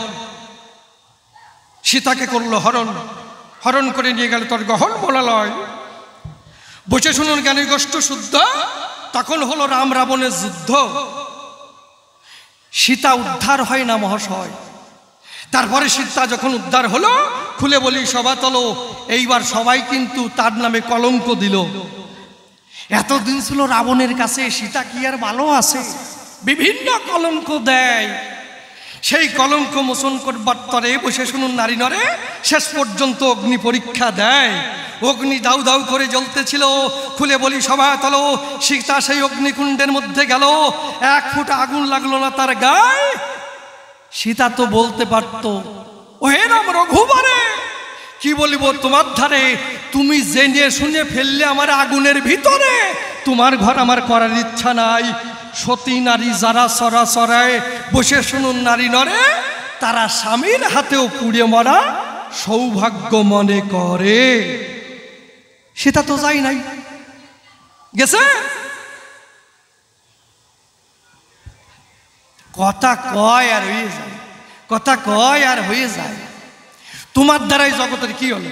সীতাকে করলো হরণ, হরণ করে নিয়ে গেল তোর গহন বলালয়। বসে শুনুন কেন গোষ্ঠ শুদ্ধ, তখন হলো রাম রাবণের যুদ্ধ। সীতা উদ্ধার হয় না মহাশয়। তারপরে সীতা যখন উদ্ধার হলো, খুলে বলি সভা তলো, এইবার সবাই কিন্তু তার নামে কলঙ্ক দিল। এতদিন ছিল রাবণের কাছে, সীতা কি আর ভালো আছে? বিভিন্ন কলঙ্ক দেয়। সেই কলঙ্ক মোচন করবার তরে বসে শুনুন নারী নরে শেষ পর্যন্ত অগ্নি পরীক্ষা দেয়। অগ্নি দাউ দাউ করে জ্বলতেছিল। খুলে বলি সভা তলো, সীতা সেই অগ্নিকুণ্ডের মধ্যে গেল, 1 ফুট আগুন লাগলো না তার গায়ে। সীতা তো বলতে পারতো, ও হে রাম রঘুবরে, কি বলিব তোমার ধারে, তুমি জেনে শুনে ফেললে আমার আগুনের ভিতরে, তোমার ঘর আমার করার ইচ্ছা নাই। সতী নারী যারা সরাসরায় বসে শুনুন নারী নরে, তারা স্বামীর হাতেও পুড়ে মরা সৌভাগ্য মনে করে। সেটা তো যাই নাই, গেছে। কথা কয় আর হয়ে যায়, কথা কয় আর হয়ে যায়। তোমার দ্বারাই জগতের কি হলো?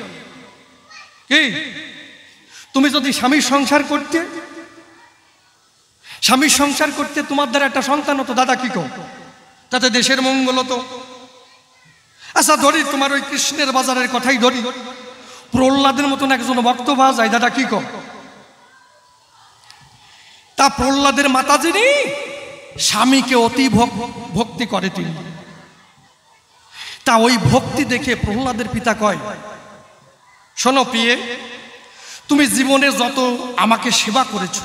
কি তুমি যদি স্বামীর সংসার করতে, স্বামীর সংসার করতে তোমার দ্বারা একটা সন্তান হতো, দাদা কি কো, তাতে দেশের মঙ্গল হতো। আচ্ছা ধরি তোমার ওই কৃষ্ণের বাজারের কথাই ধরি, প্রহ্লাদের মতন একজন ভক্ত পাওয়া যায়, দাদা কি কো। তা প্রহ্লাদের মাতা যিনি, স্বামীকে অতি ভক্তি করে তিনি। তা ওই ভক্তি দেখে প্রহ্লাদের পিতা কয়, শোনো প্রিয়ে, তুমি জীবনে যত আমাকে সেবা করেছো,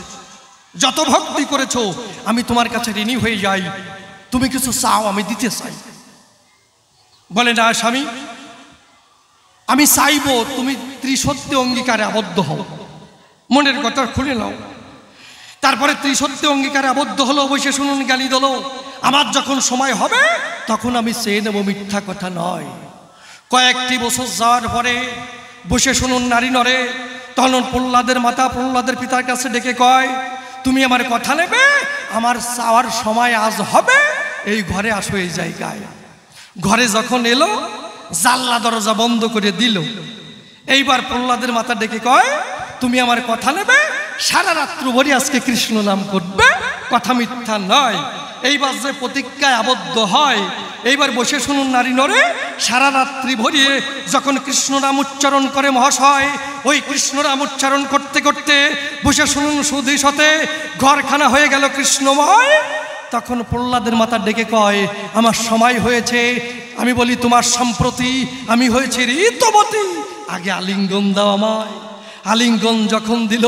যত ভক্তি করেছো, আমি তোমার কাছে ঋণী হয়ে যাই। তুমি কিছু চাও, আমি দিতে চাই। বলে, না স্বামী, আমি চাইবো তুমি ত্রিসত্য অঙ্গীকারে আবদ্ধ হও, মনের কথা খুলে নাও। তারপরে ত্রিসত্য অঙ্গীকারে আবদ্ধ হলো, বসে শুনুন গালি দিল। আমার যখন সময় হবে তখন আমি চেয়ে নেব, মিথ্যা কথা নয়। কয়েকটি বছর যাওয়ার পরে বসে শুনুন নারী নরে, তখন প্রহ্লাদের মাতা প্রহ্লাদের পিতার কাছে ডেকে কয়, তুমি আমার কথা নেবে, আমার চাওয়ার সময় আজ হবে, এই ঘরে আসো এই জায়গায়। ঘরে যখন এলো, জানলা দরজা বন্ধ করে দিল। এইবার প্রহ্লাদের মাতা ডেকে কয়, তুমি আমার কথা নেবে, সারা রাত্র ভরি আজকে কৃষ্ণ নাম করবে, কথা মিথ্যা নয়। এইবার যে প্রতিজ্ঞায় আবদ্ধ হয়, এইবার বসে শুনুন নারী নরে, সারা রাত্রি ভরিয়ে যখন কৃষ্ণ নাম উচ্চারণ করে মহাশয়, ওই কৃষ্ণ নাম উচ্চারণ করতে করতে বসে শুনুন সুদৃশতে ঘরখানা হয়ে গেল কৃষ্ণময়। তখন প্রহ্লাদের মাতা ডেকে কয়, আমার সময় হয়েছে। আমি বলি, তোমার সম্প্রতি আমি হয়েছি ঋতবতী, আগে আলিঙ্গন দাও আমায়। আলিঙ্গন যখন দিল,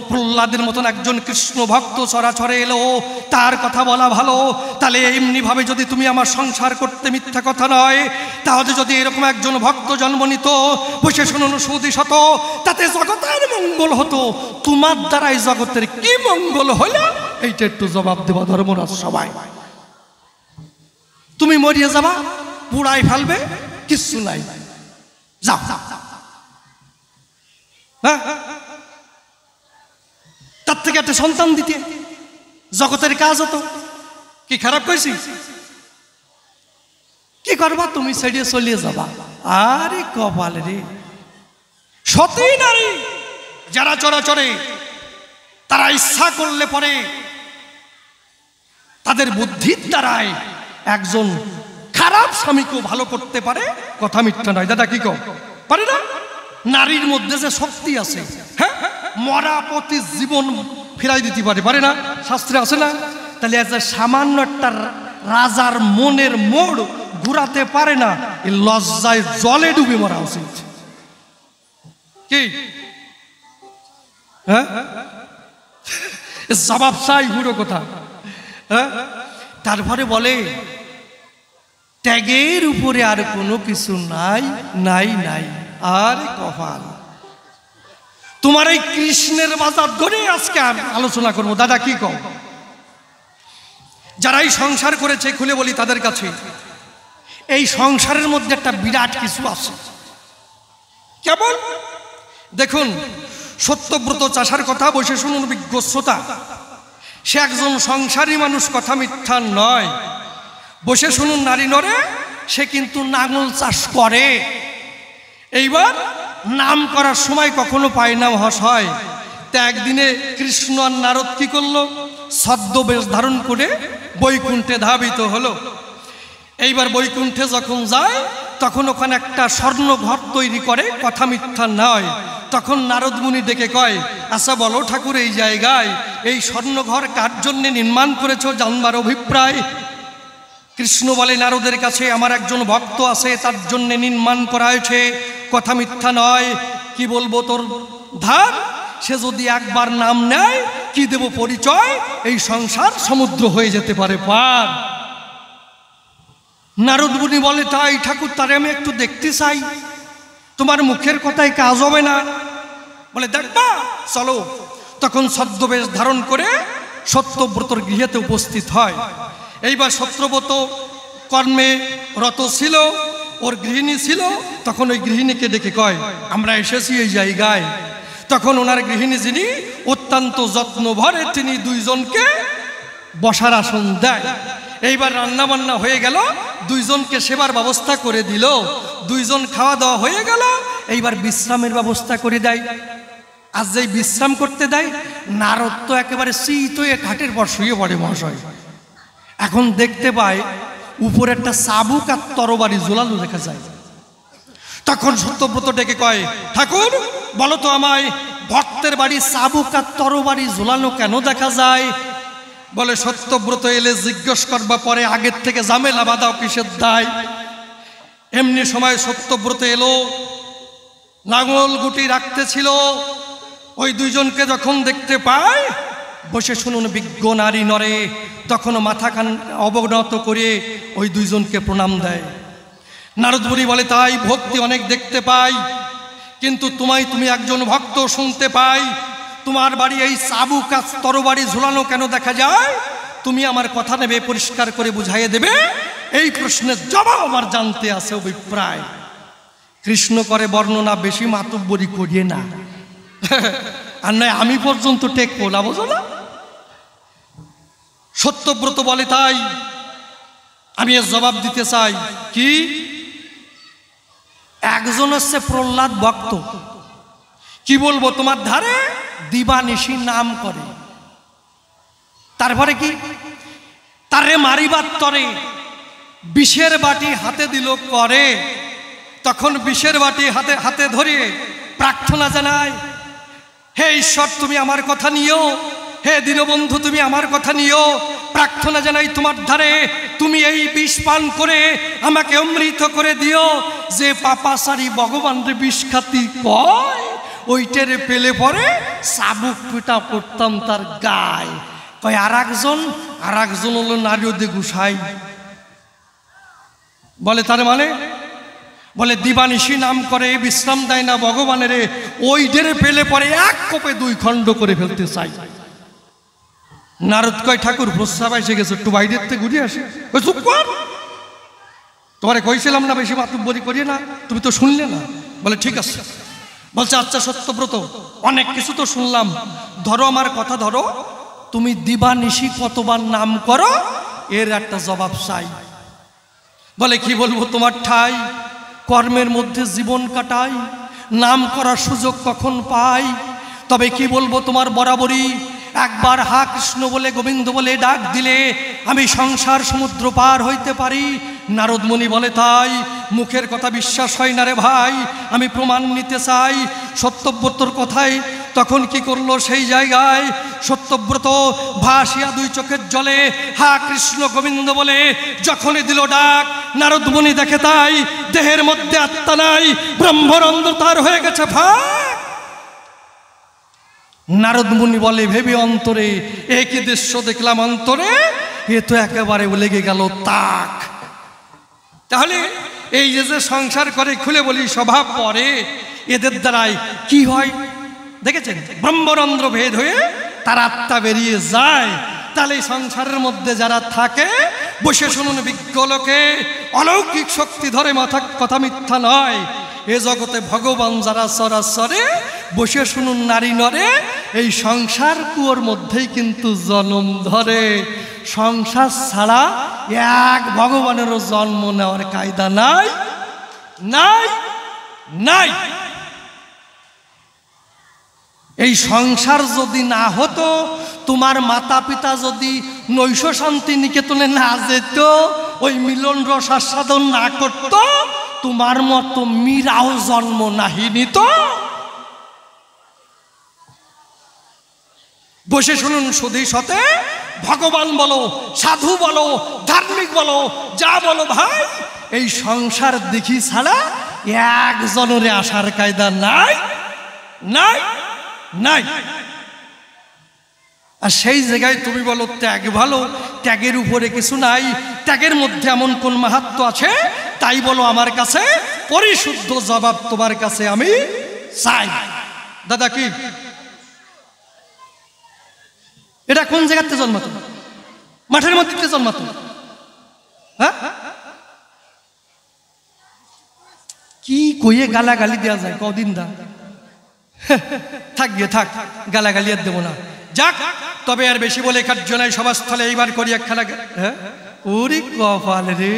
প্রহ্লাদের মতন একজন কৃষ্ণ ভক্ত চরাচরে এলো। তার কথা বলা ভালো, তাহলে এমনিভাবে যদি তুমি আমার সংসার করতে, মিথ্যা কথা নয়, তাহলে যদি এরকম একজন ভক্ত জন্ম নিত, বসে শুনুন সুদিশত, তাতে জগতের মঙ্গল হতো। তোমার দ্বারাই জগতের কি মঙ্গল হলো, এইটা একটু জবাব দেবা ধর্মরাজ সবাই। তুমি মরিয়ে যাবা, পুড়াই ফেলবে, কিচ্ছু নাই, যাও। তার থেকে একটা সন্তান দিতে জগতের কাজ হতো। কি খারাপ কইছি? কি করবা তুমি? ছেড়ে চলিয়ে যাবা। আরে কপাল রে, সতী নারী যারা চরাচরে, তারা ইচ্ছা করলে পরে তাদের বুদ্ধির দ্বারায় একজন খারাপ স্বামীকেও ভালো করতে পারে, কথা মিথ্যা নয়। দাদা কি কও, পারে না? নারীর মধ্যে যে শক্তি আছে, হ্যাঁ, মরা প্রতি জীবন ফিরাই দিতে পারে, পারে না? শাস্ত্রে আছে না? তাহলে সামান্য একটা রাজার মনের মোড় ঘুরাতে পারে না, এই লজ্জায় জলে ডুবে মরা উচিত। কি হ্যাঁ, জবাব চাই পুরো কথা। হ্যাঁ, তারপরে বলে, ত্যাগের উপরে আর কোনো কিছু নাই, নাই নাই। আরে কপাল, তোমার এই কৃষ্ণের বাজার ধরে আজকে আমি আলোচনা করবো। দাদা কি কও? যারা এই সংসার করেছে, খুলে বলি তাদের কাছে, এই সংসারের মধ্যে একটা বিরাট কিছু আছে। কেমন? দেখুন, সত্যব্রত চাষার কথা বসে শুনুন বিজ্ঞ শ্রোতা, সে একজন সংসারী মানুষ, কথা মিথ্যা নয়। বসে শুনুন নারী নরে, সে কিন্তু নাঙল চাষ করে। এইবার নাম করার সময় কখনো পায় না মহাশয়। তা একদিনে কৃষ্ণ আর নারদ কি করলো, ছদ্মবেশ ধারণ করে বৈকুণ্ঠে ধাবিত হলো। এইবার বৈকুণ্ঠে যখন যায়, তখন ওখানে একটা স্বর্ণ ঘর তৈরি করে, কথা মিথ্যা নয়। তখন নারদ মুনি ডেকে কয়, আচ্ছা বলো ঠাকুর, এই জায়গায় এই স্বর্ণ ঘর কার জন্য নির্মাণ করেছ, জানবার অভিপ্রায়। কৃষ্ণ বলে নারদের কাছে, আমার একজন ভক্ত আছে, তার জন্য নির্মাণ করা হয়েছে, কথা মিথ্যা নয়। কি বলবো তোর ধার, সে যদি একবার নাম নেয়, কি দেব পরিচয়, এই সংসার সমুদ্র হয়ে যেতে পারে পার। নারদ মুনি বলে, তাই ঠাকুর, তারে আমি একটু দেখতে চাই। তোমার মুখের কথায় কাজ হবে না। বলে দেখবা, চলো। তখন ছদ্মবেশ ধারণ করে সত্যব্রতর গৃহেতে উপস্থিত হয়। এইবার সত্যব্রত কর্মে রত ছিল, ওর গৃহিণী ছিল। তখন ওই গৃহিণীকে ডেকে কয়, আমরা এসেছি এই জায়গায়। তখন ওনার গৃহিণী যিনি অত্যন্ত যত্ন ভরে তিনি দুইজনকে বসার আসন দেয়। এইবার রান্না বান্না হয়ে গেল, দুইজনকে সেবার ব্যবস্থা করে দিল, দুইজন খাওয়া দাওয়া হয়ে গেল। এইবার বিশ্রামের ব্যবস্থা করে দেয়। আজ যেই বিশ্রাম করতে দেয়, নারদ তো একেবারে শীত হয়ে খাটের পর শুয়ে পড়ে মহাশয়। এখন দেখতে পায় উপরে একটা চাবুক আর তরবারি ঝোলানো দেখা যায়। তখন সত্যব্রত ডেকে কয়, ঠাকুর বলো তো আমায়, ভক্তের বাড়ি চাবুক আর তরবারি ঝোলানো কেন দেখা যায়? বলে সত্যব্রত এলে জিজ্ঞেস করবা, পরে আগের থেকে ঝামেলা বাঁধাও কিসের দায়? এমনি সময় সত্যব্রত এলো, লাঙল গুটি রাখতেছিল। ওই দুইজনকে যখন দেখতে পায়, বসে শুনুন বিজ্ঞ নারী নরে, তখন মাথা কান অবনত করে ওই দুইজনকে প্রণাম দেয়। নারদমুনি বলে, তাই ভক্তি অনেক দেখতে পাই, কিন্তু তুমি একজন ভক্ত শুনতে পাই, তোমার বাড়ি এই চাবুক আর তরবারি ঝুলানো কেন দেখা যায়? তুমি আমার কথা নেবে, পরিষ্কার করে বুঝাইয়ে দেবে। এই প্রশ্নের জবাব আমার জানতে আছে অভিপ্রায়। কৃষ্ণ করে বর্ণনা, বেশি মাতব্বরি করিয়ে না, আর নয় আমি পর্যন্ত টেকবো না, বোঝো না? সত্যব্রত বলে, তাই আমি এর জবাব দিতে চাই। কি? একজন হচ্ছে প্রহ্লাদ ভক্ত, কি বলবো, তোমার ধারে দিবানিশি নাম করে। তারপরে কি, তারে মারিবার তরে বিষের বাটি হাতে দিল করে। তখন বিষের বাটি হাতে হাতে ধরিয়ে প্রার্থনা জানায়, হে ঈশ্বর তুমি আমার কথা নিও, হে দীনবন্ধু তুমি আমার কথা নিও। প্রার্থনা জানাই তোমার ধারে, তুমি এই বিষ পান করে আমাকে অমৃত করে দিও। যে পাপাচারী ভগবানরে বিষ খাতি কয়, ওইটারে পেলে পরে চাবুক পিটা করতাম তার গায়ে। কয় আর একজন হলো নারদে গুসাই। বলে তার মানে, বলে দিবানিশি নাম করে, বিশ্রাম দেয় না ভগবানের, ওই ডেরে পেলে পরে এক কোপে দুই খণ্ড করে ফেলতে চাই। নারদ কয়, ঠাকুর প্রস্রাব এসে গেছে, একটু বাইরের থেকে ঘুরে আসে। চুপ কর, তোমারে কইছিলাম না বেশি মাতব্বরি করিয়ে না, তুমি তো শুনলে না। বলে ঠিক আছে। বলছে আচ্ছা সত্যব্রত, অনেক কিছু তো শুনলাম, ধরো আমার কথা ধরো, তুমি দিবানিশি কতবার নাম করো, এর একটা জবাব চাই। বলে কি বলবো, তোমার ঠাই কর্মের মধ্যে জীবন কাটাই, নাম করার সুযোগ কখন পাই। তবে কি বলবো, তোমার বরাবরই একবার হা কৃষ্ণ বলে গোবিন্দ বলে ডাক দিলে আমি সংসার সমুদ্র পার হইতে পারি। নারদমুনি বলে, তাই মুখের কথা বিশ্বাস হয় না রে ভাই, আমি প্রমাণ নিতে চাই সত্যব্রতর কথায়। তখন কি করলো, সেই জায়গায় সত্যব্রত ভাসিয়া দুই চোখের জলে হা কৃষ্ণ গোবিন্দ বলে যখনই দিল ডাক, নারদমুনি দেখে তাই দেহের মধ্যে আত্মা নাই, ব্রহ্মরন্ধ্র তার হয়ে গেছে ভাই। নারদমুনি বলে, ভেবে অন্তরে একই দৃশ্য দেখলাম অন্তরে, এ তো একেবারে লেগে গেল তাক। তাহলে এই যে সংসার করে, খুলে বলি স্বভাব পরে, এদের দ্বারাই কি হয় দেখেছেন, ব্রহ্মরন্ধ্র ভেদ হয়ে তার আত্মা বেরিয়ে যায়। তাহলে এই সংসারের মধ্যে যারা থাকে, বসে শুনুন বিজ্ঞ লোকে, অলৌকিক শক্তি ধরে মাথা কথা মিথ্যা নয়। এ জগতে ভগবান যারা চরাচরে, বসে শুনুন নারী নরে, এই সংসার কুয়োর মধ্যেই কিন্তু জন্ম ধরে। সংসার ছাড়া এক ভগবানেরও জন্ম নেওয়ার কায়দা নাই, নাই, নাই। এই সংসার যদি না হতো, তোমার মাতা পিতা যদি নৈশ শান্তি নিকেতনে না যেত, ওই মিলন রস আস্বাদন না করত, তোমার মতো মীরাও জন্ম নাহি নিত। বসে শুনুন সুধী সতে, ভগবান বলো, সাধু বলো, ধার্মিক বলো, যা বলো ভাই, এই সংসার দেখি ছাড়া একজনের আসার কায়দা নাই, নাই, নাই। আর সেই জায়গায় তুমি বলো ত্যাগ ভালো, ত্যাগের উপরে কিছু নাই, ত্যাগের মধ্যে এমন কোন মাহাত্ম্য আছে, তাই বলো আমার কাছে পরিশুদ্ধ জবাব তোমার কাছে আমি চাই। দাদা কি এটা কোন জায়গাতে জন্মাতো? মাঠের মধ্যে জন্মাতো? হ্যাঁ, কি কইয়ে গালাগালি দেওয়া যায় কদিন দা থাক গিয়ে থাক, গালাগালি আর দেবো না। যাক, তবে আর বেশি বলে কার্য নাই সভাস্থলে। এইবার করি একখানা। হ্যাঁ, ওরে কপাল রে,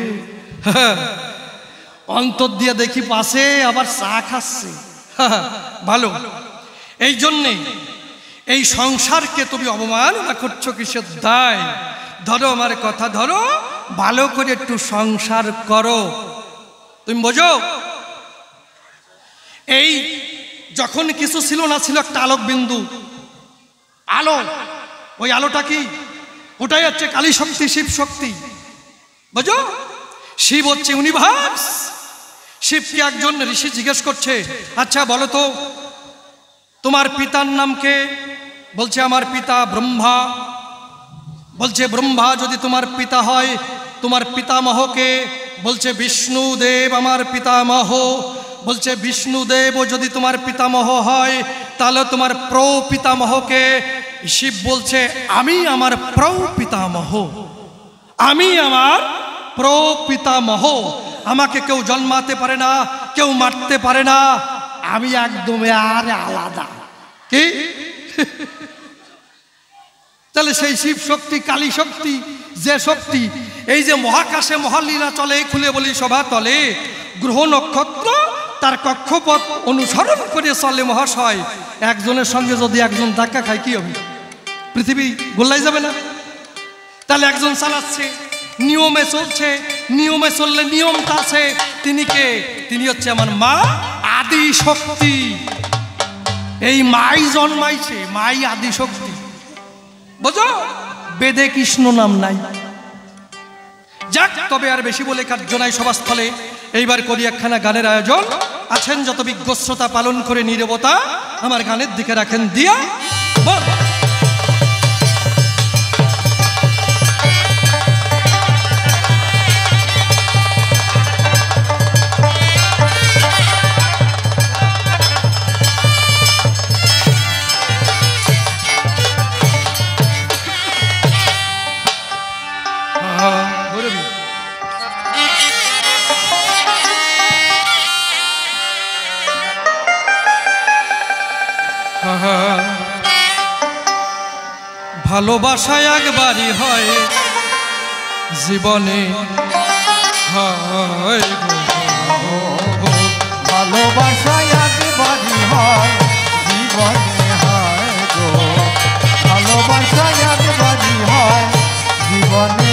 অন্তর দিয়ে দেখি পাশে আবার চা খাচ্ছে। ভালো, এই জন্যে এই সংসারকে তুমি অবমাননা করছো কিসের দায়? ধরো আমার কথা, ধরো, ভালো করে একটু সংসার করো। তুমি বোঝো, এই যখন কিছু ছিল না, ছিল একটা আলোক বিন্দু, আলো। ওই আলোটা কি? ওটাই হচ্ছে কালী শক্তি, শিব শক্তি। বুঝো, শিব হচ্ছে ইউনিভার্স। শিবকে একজন ঋষি জিজ্ঞেস করছে, আচ্ছা বলো তো তোমার পিতার নাম কে? বলছে আমার পিতা ব্রহ্মা। বলছে ব্রহ্মা যদি তোমার পিতা হয়, তোমার পিতামহকে? বলছে বিষ্ণুদেব আমার পিতামহ। বলছে বিষ্ণুদেব যদি তোমার পিতামহ হয়, তাহলে তোমার প্রপিতামহকে? শিব বলছে আমি আমার প্রপিতামহ, আমি আমার প্রপিতামহ। আমাকে কেউ জন্মাতে পারে না, কেউ মারতে পারে না, আমি একদম আর আলাদা। কি? তাহলে সেই শিব শক্তি, কালী শক্তি, যে শক্তি এই যে মহাকাশে মহালীলা চলে, খুলে বলি সভা তলে, গ্রহ নক্ষত্র তার কক্ষপথ অনুসরণ করে চলে মহাশয়। একজনের সঙ্গে যদি একজন ধাক্কা খায় কি হবে? পৃথিবী গোল্লাই যাবে না? তাহলে একজন চালাচ্ছে, নিয়মে চলছে, নিয়মে চললে নিয়মটা আছে। তিনি কে? তিনি হচ্ছে আমার মা আদি শক্তি। এই মাই জন্মাইছে, মাই আদি শক্তি। বুঝো, বেদে কৃষ্ণ নাম নাই। যাক, তবে আর বেশি বলে কার্য নাই সভাস্থলে। এইবার করি একখানা গানের আয়োজন। আছেন যত বিজ্ঞ শ্রোতা, পালন করে নীরবতা আমার গানের দিকে রাখেন দিয়া। বল ভালোবাসা একবারই হয় জীবনে, হয় ভালোবাসা একবারই হয় জীবনে, হয় গো ভালোবাসা একবারই হয় জীবনে।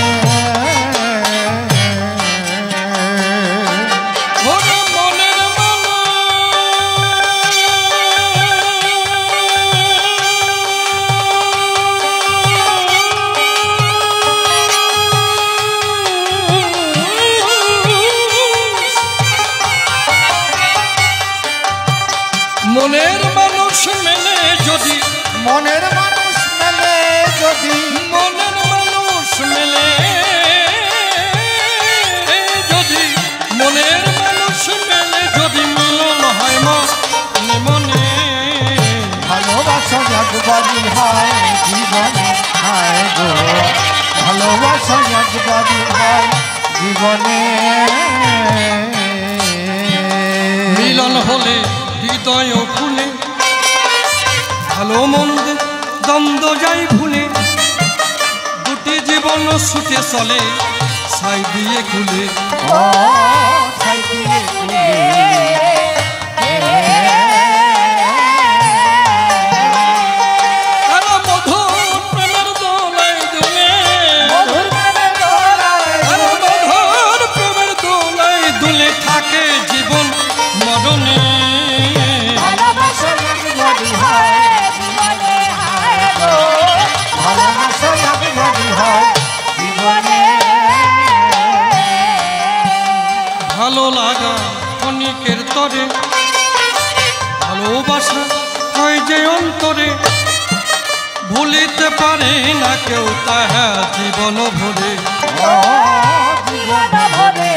মনের মানুষ মেলে যদি, মনের মানুষ মেলে যদি, মনের মানুষ মেলে যদি, মনের মানুষ মেলে যদি, মিলন হয় মনে মনে। ভালোবাসা একবারই হয় জীবনে, হয় গো ভালোবাসা একবারই হয় জীবনে। মিলন হলে হৃদয় খুলে, ভালো মন্দ দ্বন্দ্ব যাই ভুলে, দুটি জীবন ছুটে চলে ছাই দিয়ে খুলে। ছাই দিয়ে খুলে মধুর প্রেমের দোলায় দুলে, মধুর প্রেমের দোলায়, মধুর প্রেমের দোলায় দুলে থাকে জীবন মরণে। ভালোবাসা একবারই হয় জীবনে, হয় গো ভালোবাসা একবারই হয় জীবনে। ভালো লাগা ক্ষণিকের তরে, ভালোবাসা হয় যে অন্তরে, ভুলিতে পারে না কেউ তাহা জীবন ভরে। জীবন ভরে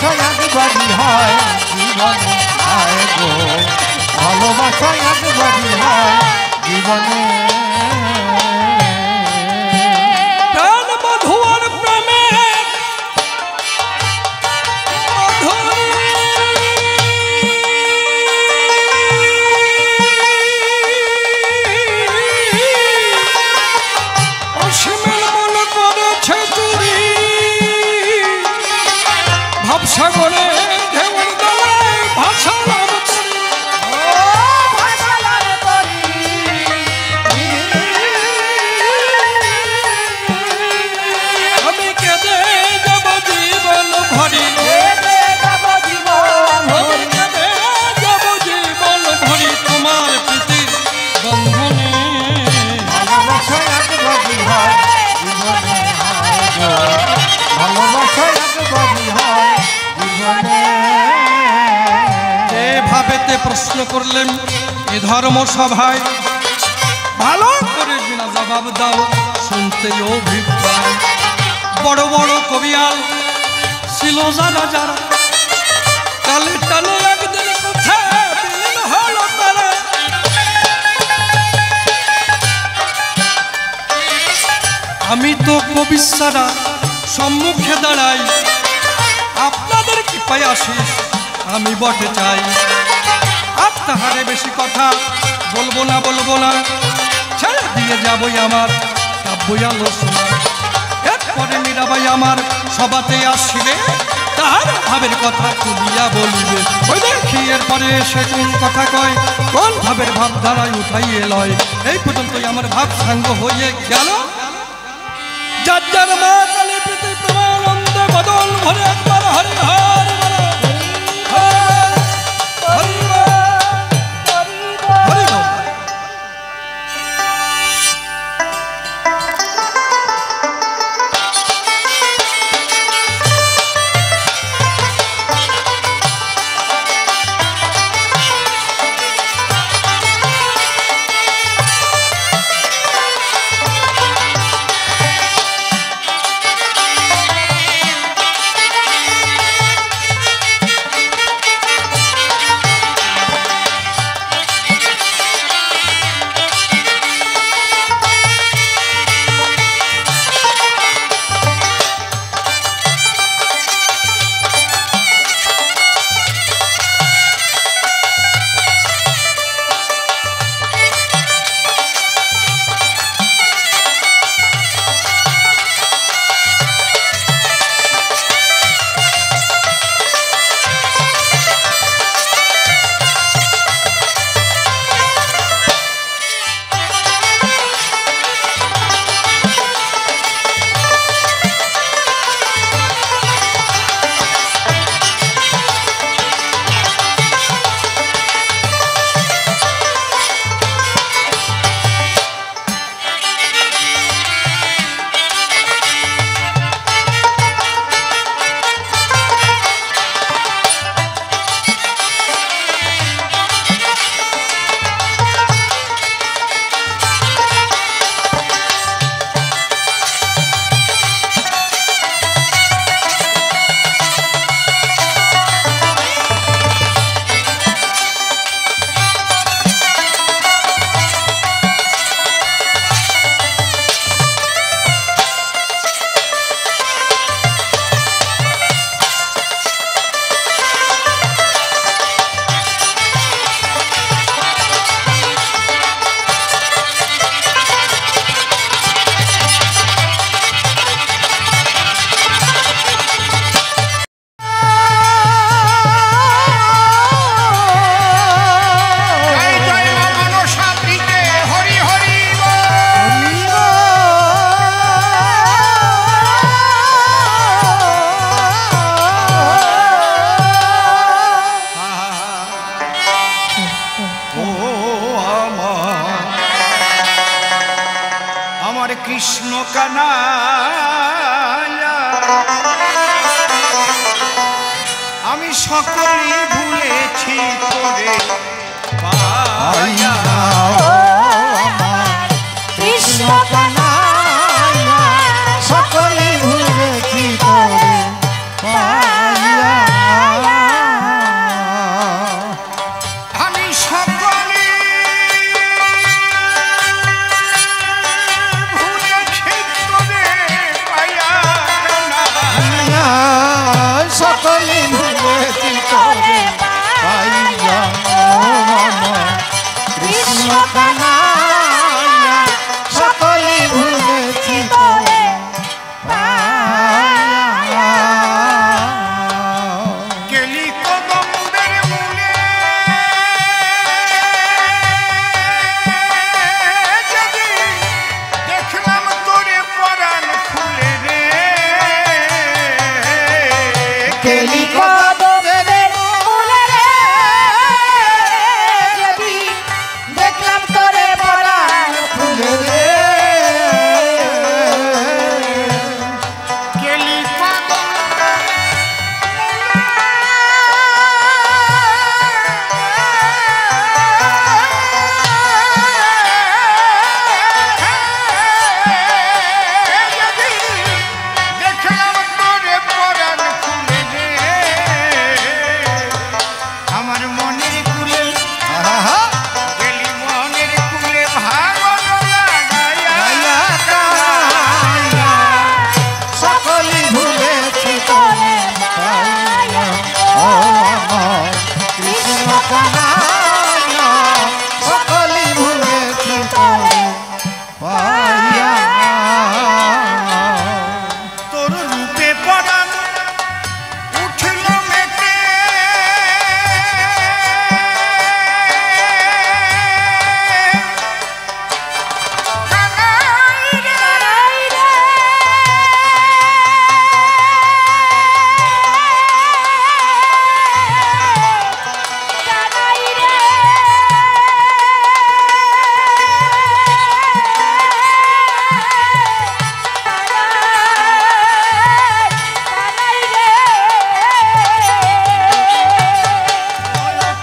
ভালোবাসা একবারই হয় জীবনে হায় গো ভালোবাসা একবারই হয় জীবনে প্রাণ মধুর প্রেমে অসীমের মন করেছে চুরি ভাবসাগরে ঢেউর দলায় ভাসালাম আমি কেঁদে যাব জীবন ভরি আমি কেঁদে যাব জীবন ভরি তোমার প্রীতির বন্ধনে ভালোবাসা একবারই হয় জীবনে হায় গো ভালোবাসা একবারই হয় জীবনে এভাবেতে প্রশ্ন করলেন এ ধর্ম সভায় ভালো করে বিনা জবাব দাও শুনতে অভিপ্রায় বড় বড় কবিয়াল ছিল যারা যারা কালে টালে একদিন কোথায় বিলীন হলো তারা আমি তো কবিসারা সম্মুখে দাঁড়াই আপনাদের কৃপায় আশিস আমি বটে চাই আর তাহারে বেশি কথা বলবো না ছেড়ে দিয়ে যাবই আমার কাব্যই আলোচনা এরপরে মীরাবাই আমার সভাতে আসিবে তাহার ভাবের কথা তুলিয়া বলিবে ওই দেখি এরপরে সে কোন কথা কয় কোন ভাবের ভাবধারায় উঠাইয়ে লয় এই পর্যন্তই আমার ভাব সাঙ্গ হয়ে গেল যার যার মা কালী প্রীতি প্রেমানন্দ বদল ভরে একবার হরি হর কৃষ্ণ কানাইয়া আমি সকলে ভুলেছি করে পাইয়া কৃষ্ণ কানাইয়া সকলে ভুলেছি করে পাইয়া কেলি কদমের ফুলে রে যেদিন দেখলাম তোরে পরাণ খুলে রে কেলি কদম দেখলাম তোরে পরাণ খুলে রে আমার মনের কুলে গেলি মনের কুলে ভাগন লাগাইয়া সকলি ভুলেছি তোরে পাইয়া ও আমার কৃষ্ণ কানাইয়া সকলি ভুলেছি তোরে পাইয়া তোর রূপে পরাণ উঠল মেটে কানাই রে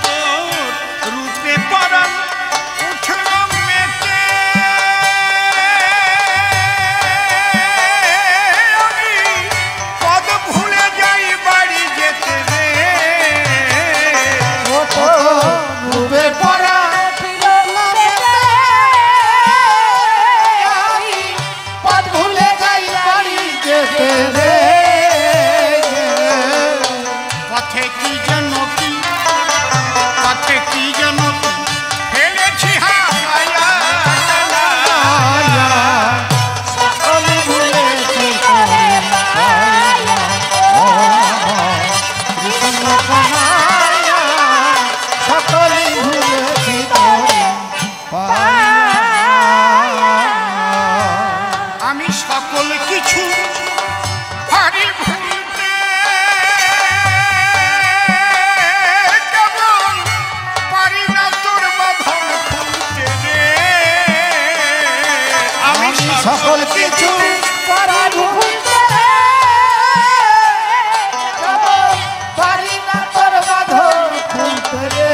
তোর রূপে পরাণ উঠল মেটে আমি পদ ভুলে যাই বাড়ি যেতে রে রূপে পরা পথ ভুলে যাই বাড়ি যেতে রে পথে কি যেন কি পথে কি যেন কি ফেলেছি হারাইয়া সকলি ভুলেছি তোরে পাইয়া ও আমার কৃষ্ণ কানাইয়া সকলি ভুলেছি তোরে পাইয়া আমি সকল কিছু পারি ভুলতে কেবল পারি না তোর বাঁধন খুলতে রে আমি সকল কিছু পারার ভুলতে রে কেবল পারি না তোর বাঁধন খুলতে রে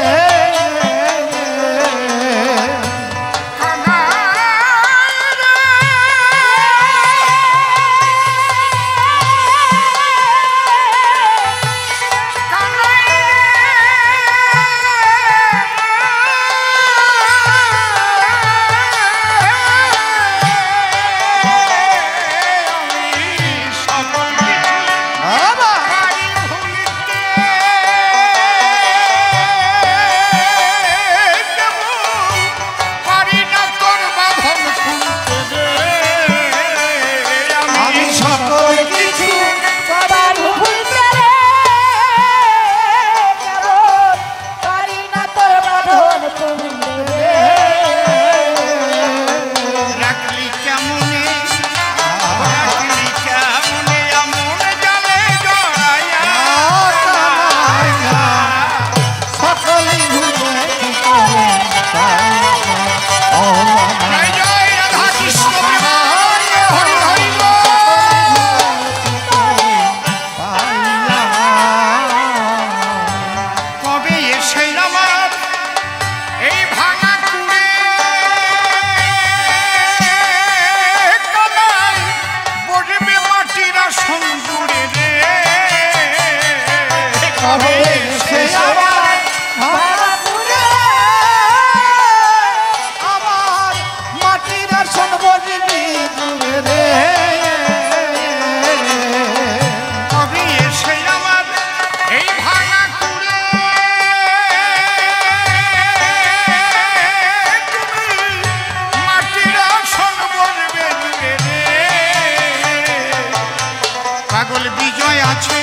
পাগল বিজয় আছে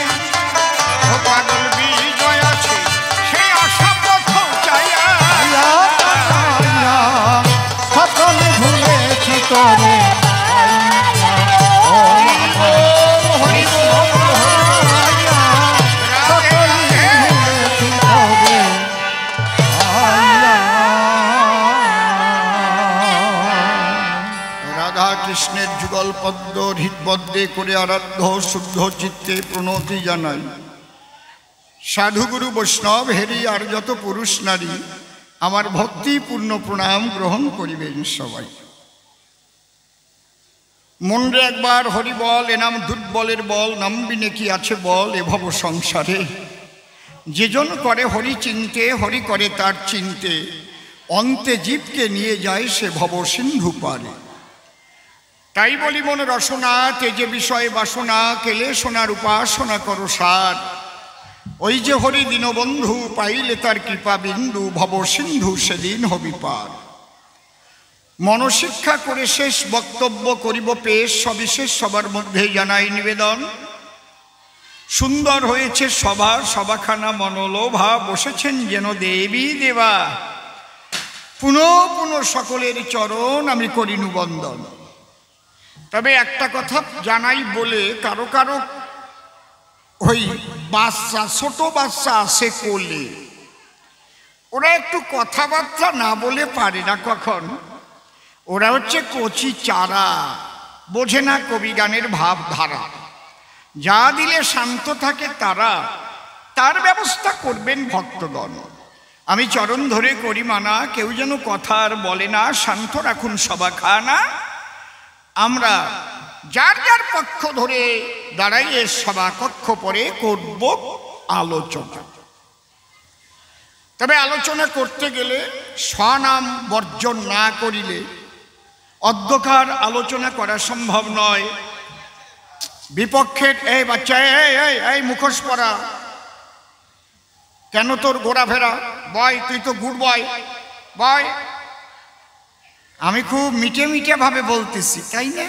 ও পাগল বিজয় আছে পদ্ম হৃদবদ্ধে করে আরাধ্য শুদ্ধ চিত্তে প্রণতি জানাই। সাধুগুরু বৈষ্ণব হেরি আর যত পুরুষ নারী আমার ভক্তিপূর্ণ প্রণাম গ্রহণ করিবেন সবাই। মনরে একবার হরি বল, এ নাম দুর্বলের বল, নামবিনে কি আছে বল এ ভব সংসারে। যেজন করে হরি চিনতে, হরি করে তার চিনতে, অন্তে জীবকে নিয়ে যায় সে ভব সিন্ধু পারে। তাই বলি মন রসনা, তেজে বিষয় বাসনা, কেলে সোনার উপাসনা করো সার। ওই যে হরি দীনবন্ধু, পাইলে তার কৃপা বিন্দু, ভব সিন্ধু সেদিন হবি পার। মনশিক্ষা করে শেষ বক্তব্য করিব পেশ, সবিশেষ সবার মধ্যে জানাই নিবেদন। সুন্দর হয়েছে সভা, সভাখানা মনোলোভা, বসেছেন যেন দেবী দেবা। পুনঃ পুনঃ সকলের চরণ আমি করিনু বন্দন। তবে একটা কথা জানাই বলে, কারো কারো ওই বাচ্চা, ছোট বাচ্চা আছে কোলে, ওরা একটু কথাবার্তা না বলে পারে না কখন। ওরা হচ্ছে কচি চারা, বোঝে না কবি গানের ভাবধারা। যা দিলে শান্ত থাকে তারা, তার ব্যবস্থা করবেন ভক্তগণ। আমি চরণ ধরে করি মানা, কেউ যেন কথা আর বলে না, শান্ত রাখুন সভাখানা। আমরা যার যার পক্ষ ধরে দাঁড়াইয়ে সভা কক্ষ পরে করব আলোচনা। তবে আলোচনা করতে গেলে স্বনাম বর্জন না করিলে অধ্যকার আলোচনা করা সম্ভব নয়। বিপক্ষের এই বাচ্চা, এই মুখোশ পরা, কেন তোর ঘোরাফেরা, বয় তুই তো গুড বয়, বয়। আমি খুব মিটে মিটে ভাবে বলতেছি, তাই না?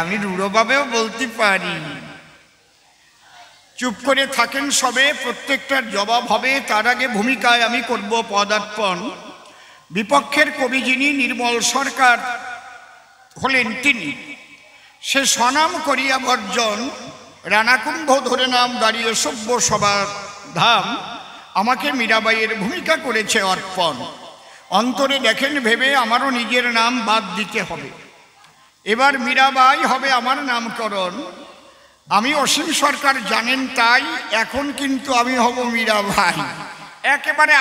আমি রূঢ়ভাবেও বলতে পারি। চুপ করে থাকেন সবে, প্রত্যেকটার জবাব হবে। তার আগে ভূমিকায় আমি করব পদার্পণ। বিপক্ষের কবি যিনি, নির্মল সরকার হলেন তিনি। সে স্বনাম করিয়া বর্জন, রানাকুম্ভ ধরে নাম দাঁড়িয়ে সভ্য সবার ধাম। আমাকে মীরাবাইয়ের ভূমিকা করেছে অর্পণ। অন্তরে দেখেন ভেবে আমারও নিজের নাম বাদ দিতে হবে। এবার মীরাবাই হবে আমার নামকরণ। আমি অসীম সরকার জানেন, তাই এখন কিন্তু আমি হব মীরাবাই। একেবারে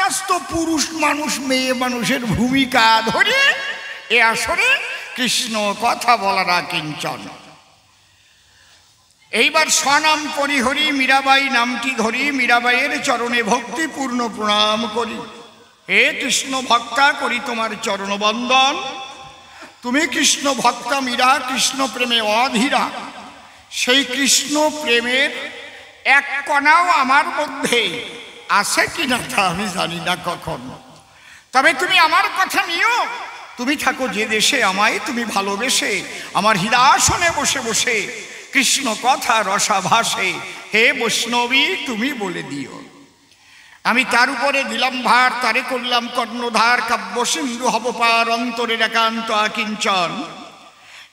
আস্ত পুরুষ মানুষ মেয়ে মানুষের ভূমিকা ধরে এ আসরে কৃষ্ণ কথা বলারা কিঞ্চন। এইবার স্বনাম পরিহরি, মীরাবাই নামটি ধরি, মীরাবাইয়ের চরণে ভক্তিপূর্ণ প্রণাম করি। হে কৃষ্ণ ভক্তা, করি তোমার চরণ বন্দন। তুমি কৃষ্ণ ভক্তা মীরা, কৃষ্ণ প্রেমে অধীরা। সেই কৃষ্ণ প্রেমের এক কণাও আমার মধ্যে আছে কিনা তা আমি জানি না কখন। তবে তুমি আমার কথা নিও। তুমি থাকো যে দেশে, আমায় তুমি ভালোবেসে আমার হৃদয়াসনে বসে বসে কৃষ্ণ কথা রসাভাসে। হে বৈষ্ণবী তুমি বলে দিও। আমি তার উপরে দিলাম ভার, তারে করলাম কর্ণধার। কাব্য সিন্ধু হব পার, অন্তরের একান্ত আকিঞ্চন।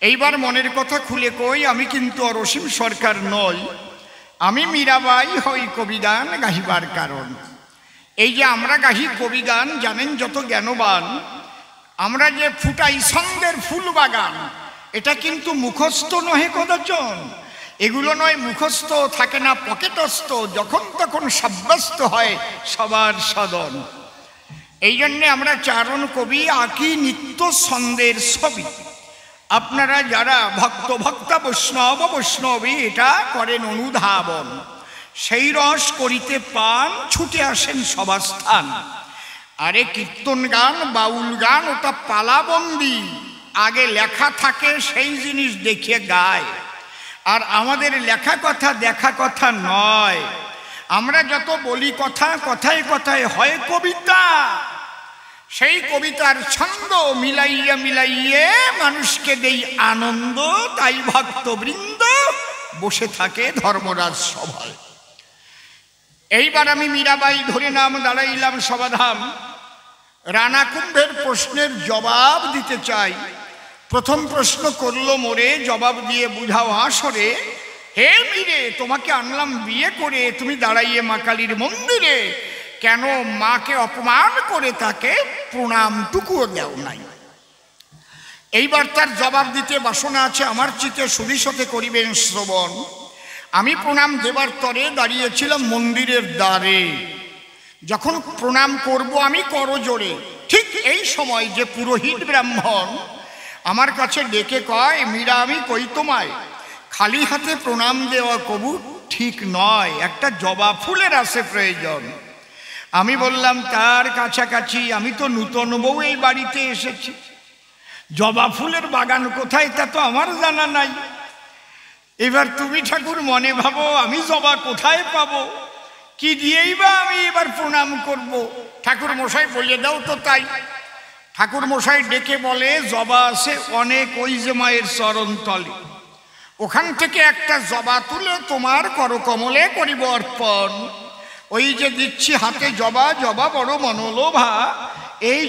এইবার মনের কথা খুলে কই, আমি কিন্তু আর অসীম সরকার নই। আমি মীরাবাই হই কবিগান গাহিবার কারণ। এই যে আমরা গাহি কবিগান, জানেন যত জ্ঞানবান, আমরা যে ফুটাই ছন্দের ফুল বাগান, এটা কিন্তু মুখস্থ নহে কদাচন। এগুলো নয় মুখস্থ, থাকে না পকেটস্থ, যখন তখন সাব্যস্ত হয় সবার সদন। এই জন্যে আমরা চারণ কবি আঁকি নিত্য ছন্দের ছবি। আপনারা যারা ভক্তা বৈষ্ণবী এটা করেন অনুধাবন, সেই রস করিতে পান ছুটে আসেন সভাস্থান। আরে কীর্তন গান বাউল গান ওটা পালাবন্দি, আগে লেখা থাকে সেই জিনিস দেখিয়ে গায়। আর আমাদের লেখা কথা দেখা কথা নয়। আমরা যত বলি কথা, কথায় কথায় হয় কবিতা। সেই কবিতার ছন্দ মিলাইয়া মিলাইয়ে মানুষকে দেই আনন্দ। তাই ভক্তবৃন্দ বসে থাকে ধর্মরাজ সভায়। এইবার আমি মীরাবাই ধরে নাম দাঁড়াইলাম সভাধাম। রানাকুম্ভের প্রশ্নের জবাব দিতে চাই। প্রথম প্রশ্ন করলো মোরে, জবাব দিয়ে বুঝাও আসরে। হে মীরে, তোমাকে আনলাম বিয়ে করে, তুমি দাঁড়াইয়ে মা কালীর মন্দিরে, কেন মাকে অপমান করে তাকে প্রণামটুকুও দেও নাই? এইবার তার জবাব দিতে বাসনা আছে, আমার চিতে সুবিশতে করিবেন শ্রবণ। আমি প্রণাম দেবার তরে দাঁড়িয়েছিলাম মন্দিরের দ্বারে। যখন প্রণাম করব আমি করজোড়ে, ঠিক এই সময় যে পুরোহিত ব্রাহ্মণ আমার কাছে ডেকে কয়, মীরা আমি কই তোমায়, খালি হাতে প্রণাম দেওয়া কবু ঠিক নয়, একটা জবা ফুলের আছে প্রয়োজন। আমি বললাম তার কাছাকাছি, আমি তো নূতন বউ এই বাড়িতে এসেছি, জবা ফুলের বাগান কোথায় তা তো আমার জানা নাই। এবার তুমি ঠাকুর মনে ভাবো আমি জবা কোথায় পাবো, কি দিয়েই বা আমি এবার প্রণাম করব। ঠাকুর মশাই বলে দাও তো তাই। ঠাকুর মশাই ডেকে বলে, জবা আছে অনেক ওই যে মায়ের চরণ তলে, ওখান থেকে একটা জবা তুলে তোমার করকমলে করিব অর্পণ। ওই যে দিচ্ছি হাতে জবা, জবা বড় মনোলোভা, এই